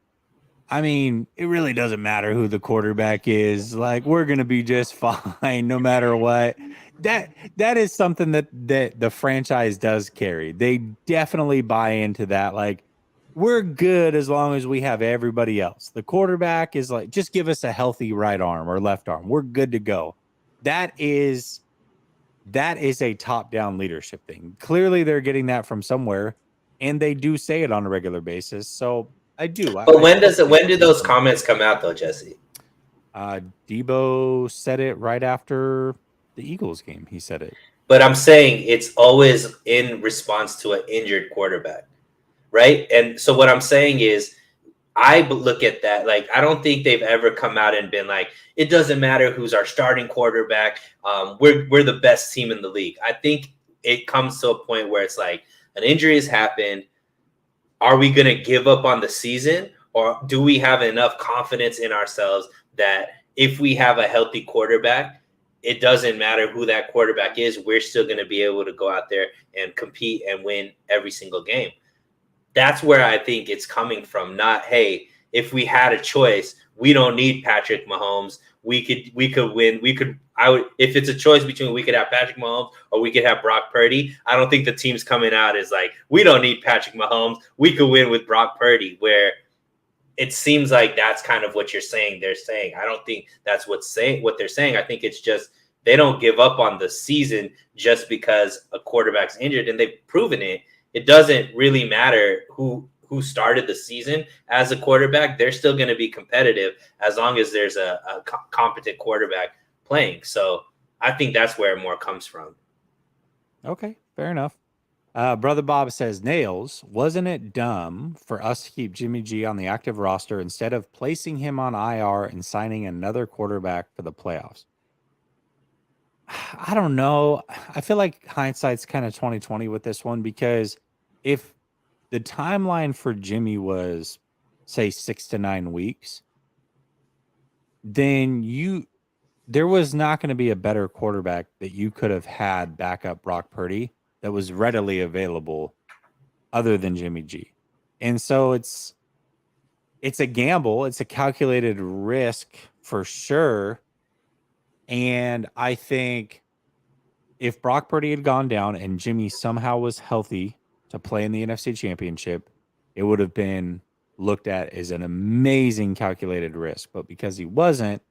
I mean, it really doesn't matter who the quarterback is. Like, we're going to be just fine no matter what. That is something that the franchise does carry. They definitely buy into that. Like, we're good as long as we have everybody else. The quarterback is like, just give us a healthy right arm or left arm. We're good to go. That is a top-down leadership thing. Clearly, they're getting that from somewhere, and they do say it on a regular basis. So I do. But when do those comments come out, though, Jesse? Debo said it right after the Eagles game. He said it. But I'm saying it's always in response to an injured quarterback, right? And so what I'm saying is, I look at that like I don't think they've ever come out and been like, it doesn't matter who's our starting quarterback. We're the best team in the league. I think it comes to a point where it's like an injury has happened. Are we going to give up on the season, or do we have enough confidence in ourselves that if we have a healthy quarterback, it doesn't matter who that quarterback is, we're still going to be able to go out there and compete and win every single game. That's where I think it's coming from. Not, hey, if we had a choice, we don't need Patrick Mahomes. We could win. If it's a choice between we could have Patrick Mahomes or we could have Brock Purdy, I don't think the team's coming out as like, we don't need Patrick Mahomes. We could win with Brock Purdy, where it seems like that's kind of what you're saying. They're saying, I don't think that's what they're saying. I think it's just, they don't give up on the season just because a quarterback's injured, and they've proven it. It doesn't really matter who started the season as a quarterback. They're still going to be competitive as long as there's a competent quarterback playing. So I think that's where it more comes from. Okay, fair enough. Brother Bob says, Nails, wasn't it dumb for us to keep Jimmy G on the active roster instead of placing him on IR and signing another quarterback for the playoffs? I don't know. I feel like hindsight's kind of 2020 with this one, because if the timeline for Jimmy was, say, 6 to 9 weeks, then there was not going to be a better quarterback that you could have had back up Brock Purdy that was readily available other than Jimmy G. And so it's a gamble. It's a calculated risk for sure. And I think if Brock Purdy had gone down and Jimmy somehow was healthy to play in the NFC Championship, it would have been looked at as an amazing calculated risk. But because he wasn't,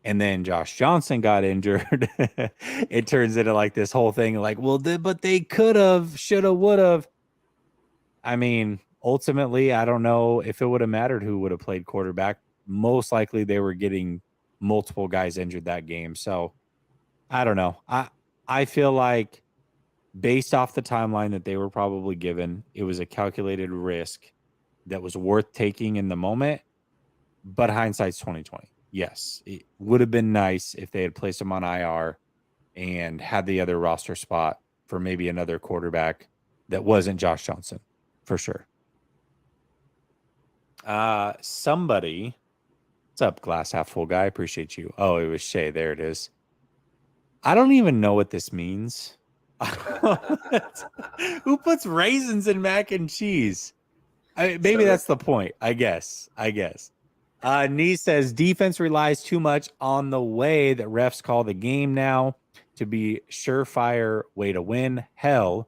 and then Josh Johnson got injured, it turns into like this whole thing like, well, but they could have, should have, would have. I mean, ultimately, I don't know if it would have mattered who would have played quarterback. Most likely they were getting multiple guys injured that game. So I don't know. I feel like based off the timeline that they were probably given, it was a calculated risk that was worth taking in the moment. But hindsight's 2020. Yes, it would have been nice if they had placed him on IR and had the other roster spot for maybe another quarterback that wasn't Josh Johnson, for sure. Somebody, what's up, glass half full guy? Appreciate you. Oh, it was Shay. There it is. I don't even know what this means. Who puts raisins in mac and cheese? Maybe that's the point. I guess. Nee says defense relies too much on the way that refs call the game now to be surefire way to win. Hell,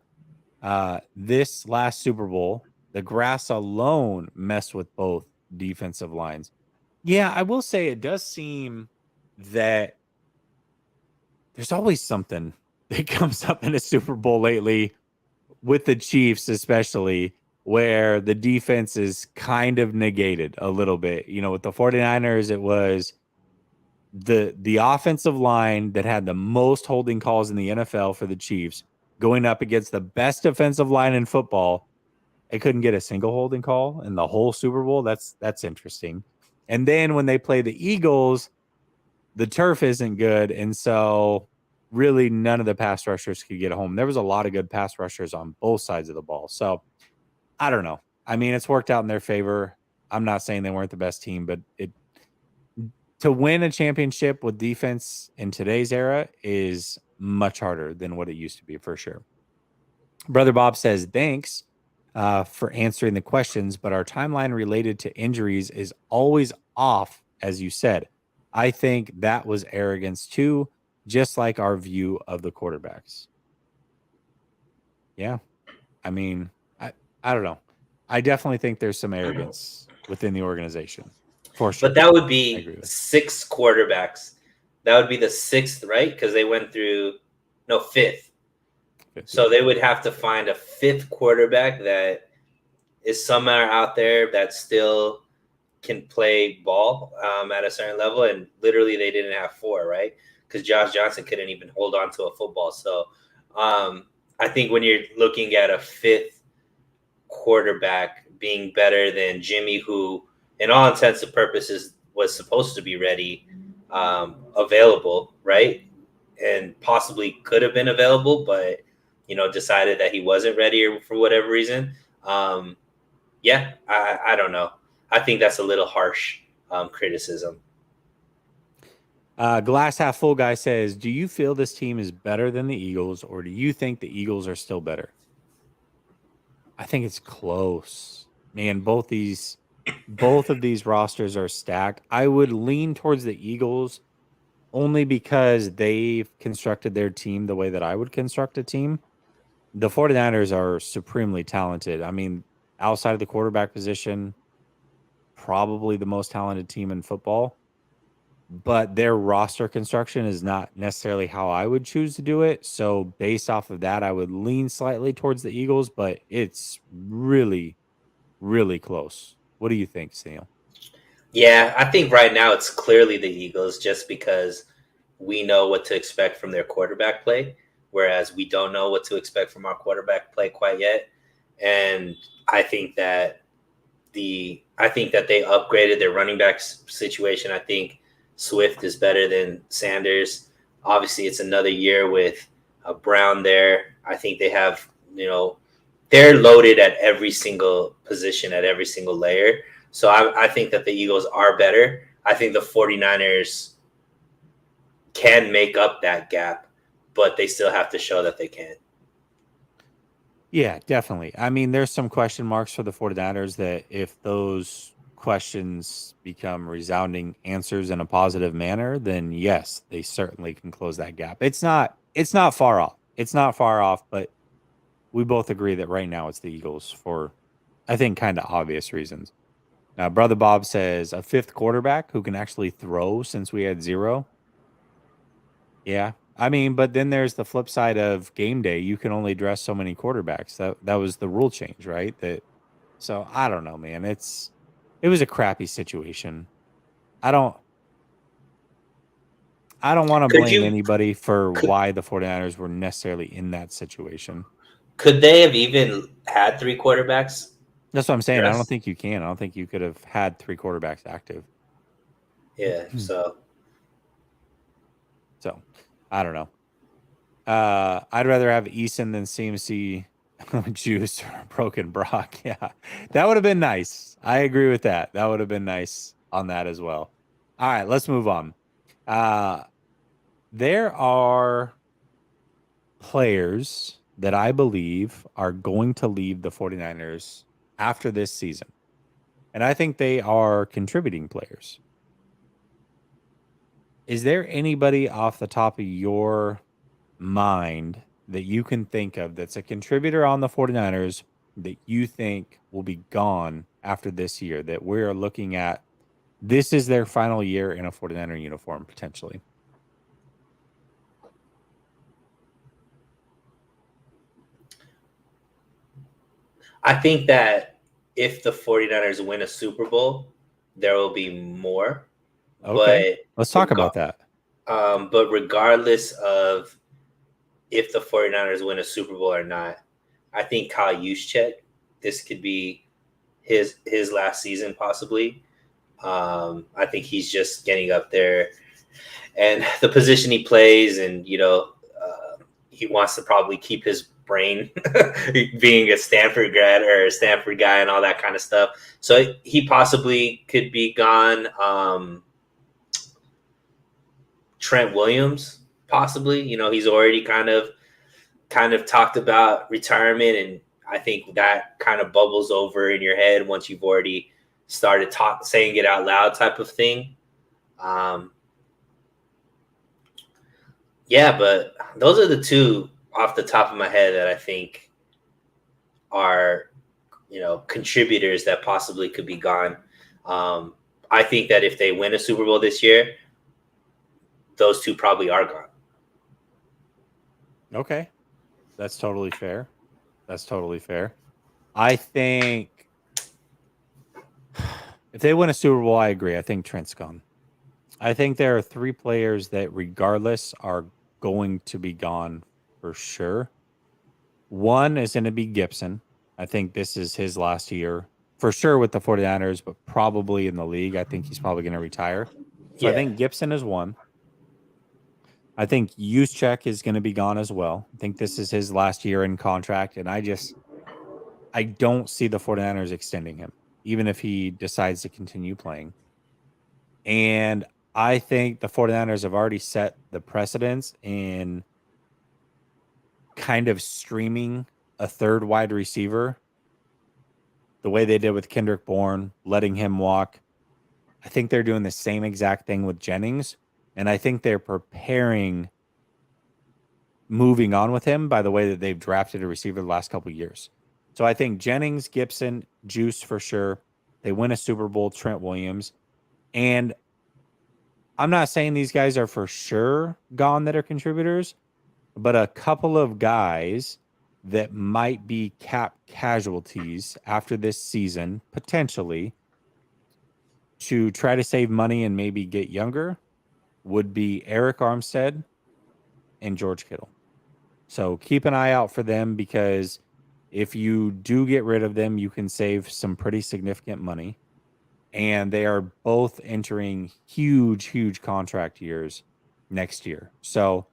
this last Super Bowl, the grass alone messed with both defensive lines. Yeah, I will say it does seem that there's always something that comes up in a Super Bowl lately with the Chiefs, especially where the defense is kind of negated a little bit. You know, with the 49ers, it was the offensive line that had the most holding calls in the NFL for the Chiefs going up against the best defensive line in football. It couldn't get a single holding call in the whole Super Bowl. That's interesting. And then when they play the Eagles, the turf isn't good, and so really none of the pass rushers could get home. There was a lot of good pass rushers on both sides of the ball. So I don't know. I mean, it's worked out in their favor. I'm not saying they weren't the best team, but to win a championship with defense in today's era is much harder than what it used to be, for sure. Brother Bob says, thanks for answering the questions, but our timeline related to injuries is always off, as you said. I think that was arrogance too, just like our view of the quarterbacks. Yeah. I mean, I don't know. I definitely think there's some arrogance within the organization. For sure. But that would be 6 quarterbacks. That would be the 6th, right? Because they went through fifth. So they would have to find a 5th quarterback that is somewhere out there that still can play ball at a certain level. And literally they didn't have 4, right? Because Josh Johnson couldn't even hold on to a football. So I think when you're looking at a 5th quarterback being better than Jimmy, who in all intents and purposes was supposed to be ready, available, right? And possibly could have been available, but decided that he wasn't ready for whatever reason. I don't know. I think that's a little harsh criticism. Glass half full guy says, do you feel this team is better than the Eagles, or do you think the Eagles are still better? I think it's close. Man, both of these rosters are stacked. I would lean towards the Eagles only because they've constructed their team the way that I would construct a team. The 49ers are supremely talented. I mean, outside of the quarterback position, probably the most talented team in football. But their roster construction is not necessarily how I would choose to do it. So based off of that, I would lean slightly towards the Eagles, but it's really, really close. What do you think, Sam? Yeah, I think right now it's clearly the Eagles just because we know what to expect from their quarterback play, whereas we don't know what to expect from our quarterback play quite yet. And I think that they upgraded their running back situation. I think Swift is better than Sanders. Obviously, it's another year with Brown there. I think they have, they're loaded at every single position, at every single layer. So I think that the Eagles are better. I think the 49ers can make up that gap, but they still have to show that they can. Yeah, definitely. I mean, there's some question marks for the 49ers that if those questions become resounding answers in a positive manner, then yes, they certainly can close that gap. It's not far off. It's not far off, but we both agree that right now it's the Eagles for, I think, kind of obvious reasons. Now, Brother Bob says a 5th quarterback who can actually throw since we had 0. Yeah. I mean, but then there's the flip side of game day. You can only dress so many quarterbacks. That was the rule change, right? That So I don't know, man. It was a crappy situation. I don't want to Could blame you anybody for could why the 49ers were necessarily in that situation. could they have even had three quarterbacks That's what I'm saying. I don't dressed? think you can. I don't think you could have had 3 quarterbacks active. Yeah, so So I don't know. I'd rather have Eason than CMC Juice or Broken Brock. Yeah, that would have been nice. I agree with that. That would have been nice on that as well. All right, let's move on. There are players that I believe are going to leave the 49ers after this season. And I think they are contributing players. Is there anybody off the top of your mind that you can think of that's a contributor on the 49ers that you think will be gone after this year, that we're looking at this is their final year in a 49er uniform potentially? I think that if the 49ers win a Super Bowl, there will be more. Okay, But let's talk rega- about that. but regardless of if the 49ers win a Super Bowl or not, I think Kyle Juszczyk, this could be his last season possibly. I think he's just getting up there, and the position he plays, and he wants to probably keep his brain being a Stanford grad or a Stanford guy and all that kind of stuff. So he possibly could be gone. Trent Williams, possibly. He's already kind of talked about retirement, and I think that kind of bubbles over in your head once you've already started saying it out loud, type of thing. Um, yeah, but those are the two off the top of my head that I think are contributors that possibly could be gone. I think that if they win a Super Bowl this year, those two probably are gone. Okay, that's totally fair. That's totally fair. I think if they win a Super Bowl, I agree. I think Trent's gone. I think there are 3 players that, regardless, are going to be gone for sure. One is going to be Gibson. I think this is his last year for sure with the 49ers, but probably in the league. I think he's probably going to retire. So I Yeah, think Gibson is one. I think Juszczyk is going to be gone as well. I think this is his last year in contract, and I don't see the 49ers extending him, even if he decides to continue playing. And I think the 49ers have already set the precedence in kind of streaming a third wide receiver the way they did with Kendrick Bourne, letting him walk. I think they're doing the same exact thing with Jennings. And I think they're preparing moving on with him by the way that they've drafted a receiver the last couple of years. So I think Jennings, Gibson, Juice for sure. They win a Super Bowl, Trent Williams. And I'm not saying these guys are for sure gone that are contributors, but a couple of guys that might be cap casualties after this season, potentially, to try to save money and maybe get younger, would be Eric Armstead and George Kittle. So keep an eye out for them, because if you do get rid of them, you can save some pretty significant money. And they are both entering huge, huge contract years next year. So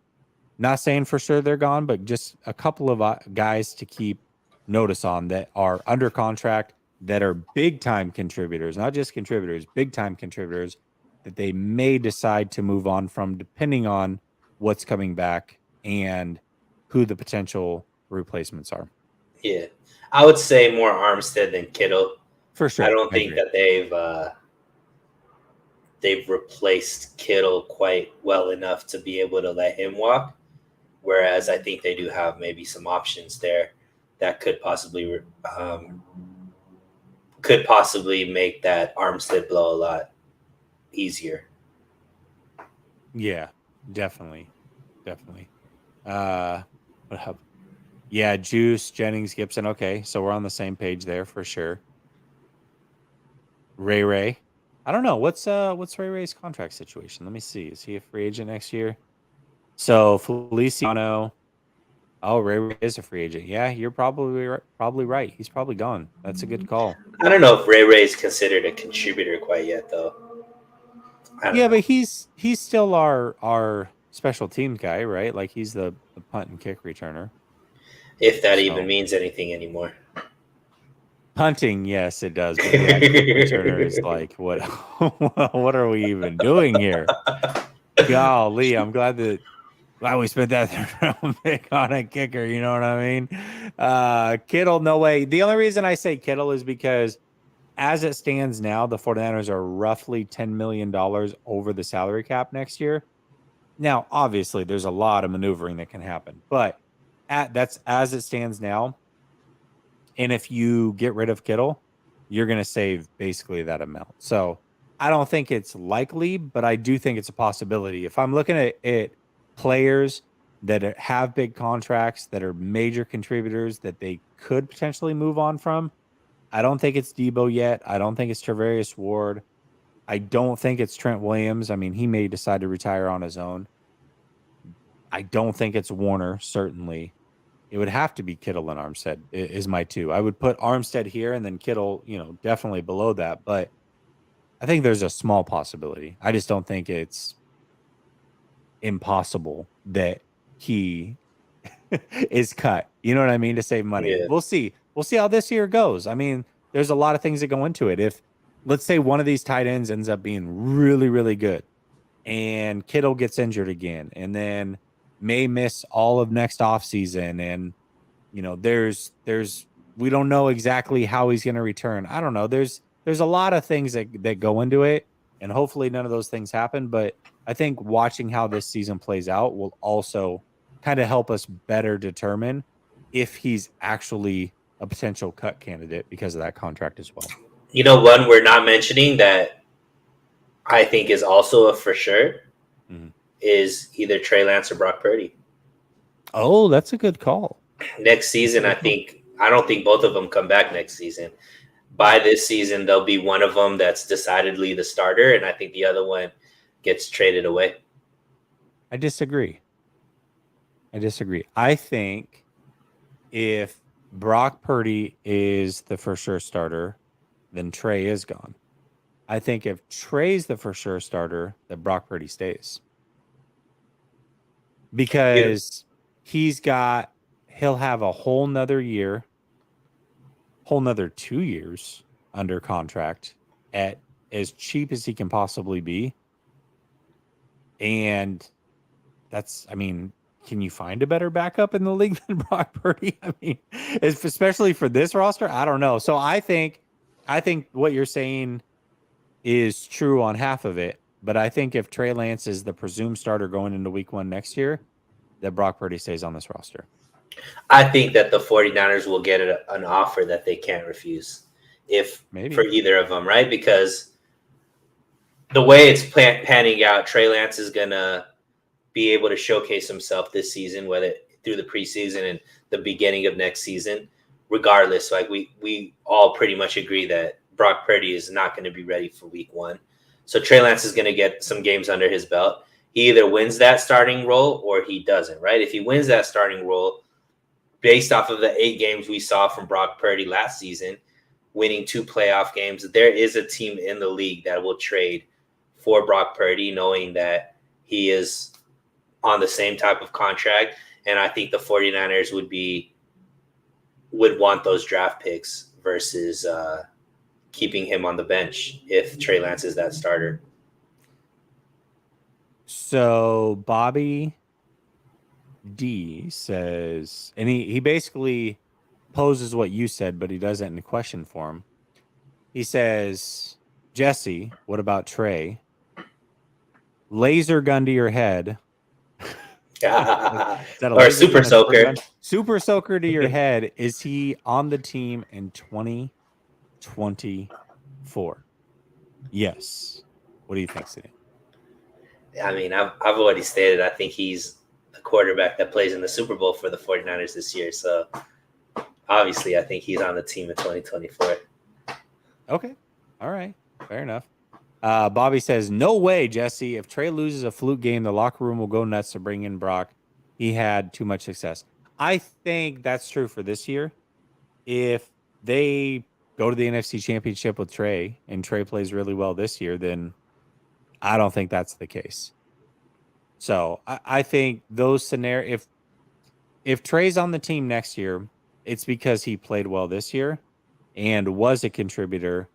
not saying for sure they're gone, but just a couple of guys to keep notice on that are under contract, that are big time contributors, not just contributors, big time contributors that they may decide to move on from, depending on what's coming back and who the potential replacements are. yeah. I would say more Armstead than Kittle. For I sure. don't I think agree. that they've replaced Kittle quite well enough to be able to let him walk. Whereas I think they do have maybe some options there that could possibly make that Armstead blow a lot easier. Yeah, definitely. Definitely. What happened? Yeah, Juice, Jennings, Gibson. Okay, so we're on the same page there for sure. Ray. I don't know what's Ray Ray's contract situation. Let me see. Is he a free agent next year? So Feliciano. Oh, Ray Ray is a free agent. Yeah, you're probably right. He's probably gone. That's a good call. I don't know if Ray Ray is considered a contributor quite yet, though. I don't know. But he's still our special teams guy, right? Like he's the punt and kick returner. If that even means anything anymore. Punting, yes, it does. But yeah, kick returner is like, what what are we even doing here? Golly, I'm glad that we spent that third round pick on a kicker. You know what I mean? Kittle, no way. The only reason I say Kittle is because as it stands now, the 49ers are roughly $10 million over the salary cap next year. Now, obviously, there's a lot of maneuvering that can happen, but that's as it stands now. And if you get rid of Kittle, you're going to save basically that amount. So I don't think it's likely, but I do think it's a possibility. If I'm looking at players that have big contracts, that are major contributors that they could potentially move on from, I don't think it's Debo yet. I don't think it's Travarius Ward. I don't think it's Trent Williams. I mean, he may decide to retire on his own. I don't think it's Warner, certainly. It would have to be Kittle and Armstead is my two. I would put Armstead here and then Kittle, definitely below that. But I think there's a small possibility. I just don't think it's impossible that he is cut. You know what I mean? To save money. Yeah. We'll see. We'll see how this year goes. I mean, there's a lot of things that go into it. If, let's say, one of these tight ends ends up being really, really good and Kittle gets injured again and then may miss all of next offseason, and there's we don't know exactly how he's going to return. I don't know. There's a lot of things that go into it, and hopefully none of those things happen. But I think watching how this season plays out will also kind of help us better determine if he's actually a potential cut candidate because of that contract as well. One we're not mentioning that I think is also a for sure is either Trey Lance or Brock Purdy. Oh, that's a good call. Next season, I don't think both of them come back next season. By this season, there'll be one of them that's decidedly the starter, and I think the other one gets traded away. I disagree. I think if Brock Purdy is the for sure starter, then Trey is gone. I think if Trey's the for sure starter, that Brock Purdy stays. Because he'll have a whole nother 2 years under contract at as cheap as he can possibly be. And can you find a better backup in the league than Brock Purdy? I mean, especially for this roster, I don't know. So I think what you're saying is true on half of it. But I think if Trey Lance is the presumed starter going into week 1 next year, that Brock Purdy stays on this roster. I think that the 49ers will get an offer that they can't refuse for either of them, right? Because the way it's panning out, Trey Lance is going to be able to showcase himself this season, whether through the preseason and the beginning of next season, regardless. Like we all pretty much agree that Brock Purdy is not going to be ready for week 1. So Trey Lance is going to get some games under his belt. He either wins that starting role or he doesn't, right? If he wins that starting role, based off of the 8 games we saw from Brock Purdy last season, winning 2 playoff games, there is a team in the league that will trade for Brock Purdy, knowing that he is on the same type of contract. And I think the 49ers would want those draft picks versus keeping him on the bench if Trey Lance is that starter. So Bobby D says, and he basically poses what you said, but he does it in a question form. He says, Jesse, what about Trey? Laser gun to your head. Or super soaker. Super soaker to your head. Is he on the team in 2024? Yes. What do you think, Sidney? I mean, I've already stated I think he's the quarterback that plays in the Super Bowl for the 49ers this year. So obviously I think he's on the team in 2024. Okay. All right. Fair enough. Bobby says, no way, Jesse. If Trey loses a fluke game, the locker room will go nuts to bring in Brock. He had too much success. I think that's true for this year. If they go to the NFC Championship with Trey and Trey plays really well this year, then I don't think that's the case. So I think those scenarios, if Trey's on the team next year, it's because he played well this year and was a contributor,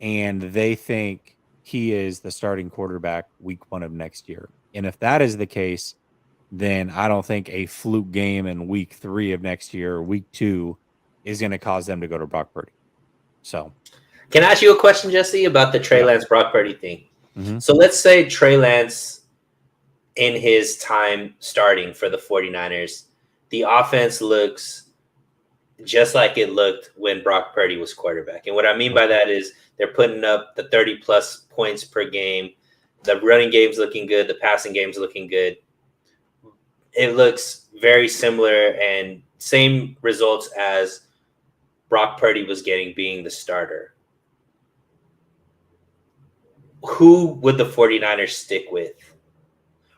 and they think he is the starting quarterback week 1 of next year. And if that is the case, then I don't think a fluke game in week 3 of next year, or week 2, is going to cause them to go to Brock Purdy. So, can I ask you a question, Jesse, about the Trey Lance Brock Purdy thing? Mm-hmm. So let's say Trey Lance, in his time starting for the 49ers, the offense looks just like it looked when Brock Purdy was quarterback. And what I mean by that is they're putting up the 30-plus points per game. The running game's looking good. The passing game's looking good. It looks very similar and same results as Brock Purdy was getting being the starter. Who would the 49ers stick with?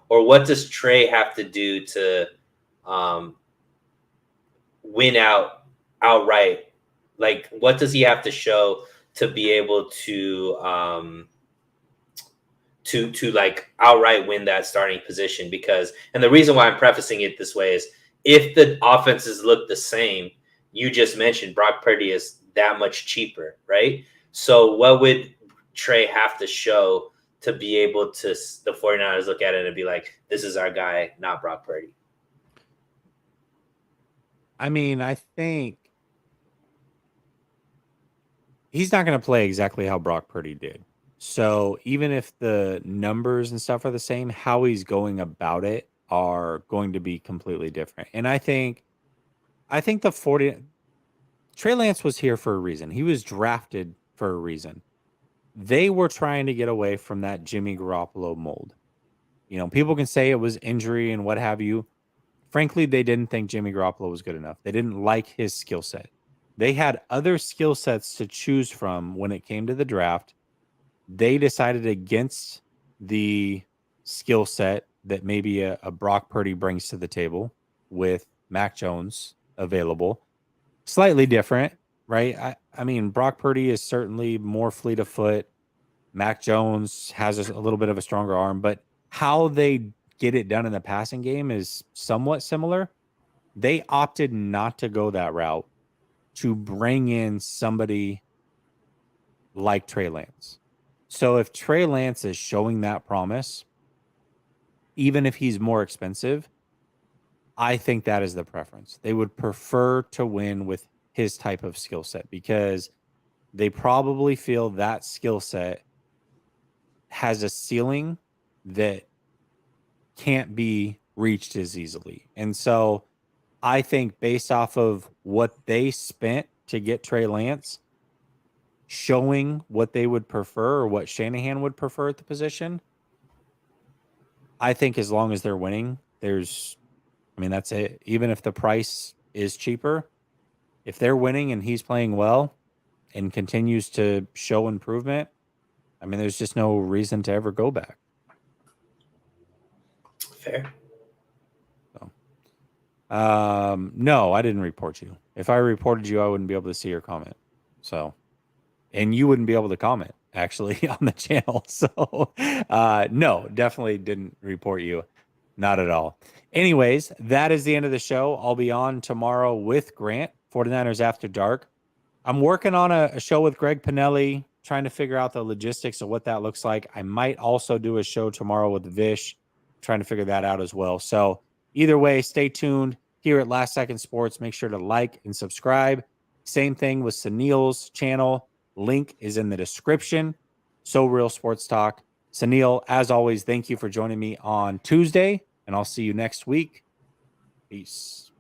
Or what does Trey have to do to win outright? Like, what does he have to show to be able to like outright win that starting position? Because, and the reason why I'm prefacing it this way is, if the offenses look the same, you just mentioned Brock Purdy is that much cheaper, right? So what would Trey have to show to be able to the 49ers look at it and be like, this is our guy, not Brock Purdy? I mean, I think he's not going to play exactly how Brock Purdy did. So even if the numbers and stuff are the same, how he's going about it are going to be completely different. And I think Trey Lance was here for a reason. He was drafted for a reason. They were trying to get away from that Jimmy Garoppolo mold. You know, people can say it was injury and what have you. Frankly, they didn't think Jimmy Garoppolo was good enough. They didn't like his skill set. They had other skill sets to choose from when it came to the draft. They decided against the skill set that maybe a Brock Purdy brings to the table with Mac Jones available. Slightly different, right? I mean, Brock Purdy is certainly more fleet of foot. Mac Jones has a little bit of a stronger arm, but how they get it done in the passing game is somewhat similar. They opted not to go that route to bring in somebody like Trey Lance. So if Trey Lance is showing that promise, even if he's more expensive, I think that is the preference. They would prefer to win with his type of skill set because they probably feel that skill set has a ceiling that can't be reached as easily. And so I think based off of what they spent to get Trey Lance, showing what they would prefer or what Shanahan would prefer at the position, I think as long as they're winning, that's it. Even if the price is cheaper, if they're winning and he's playing well and continues to show improvement, there's just no reason to ever go back. Fair. So, no, I didn't report you. If I reported you, I wouldn't be able to see your comment. So, and you wouldn't be able to comment actually on the channel. So, no, definitely didn't report you. Not at all. Anyways, that is the end of the show. I'll be on tomorrow with Grant, 49ers After Dark. I'm working on a show with Greg Pinelli, trying to figure out the logistics of what that looks like. I might also do a show tomorrow with Vish, trying to figure that out as well. So either way, stay tuned here at Last Second Sports. Make sure to like and subscribe. Same thing with Sunil's channel. Link is in the description. So Real Sports Talk. Sunil, as always, thank you for joining me on Tuesday, and I'll see you next week. Peace.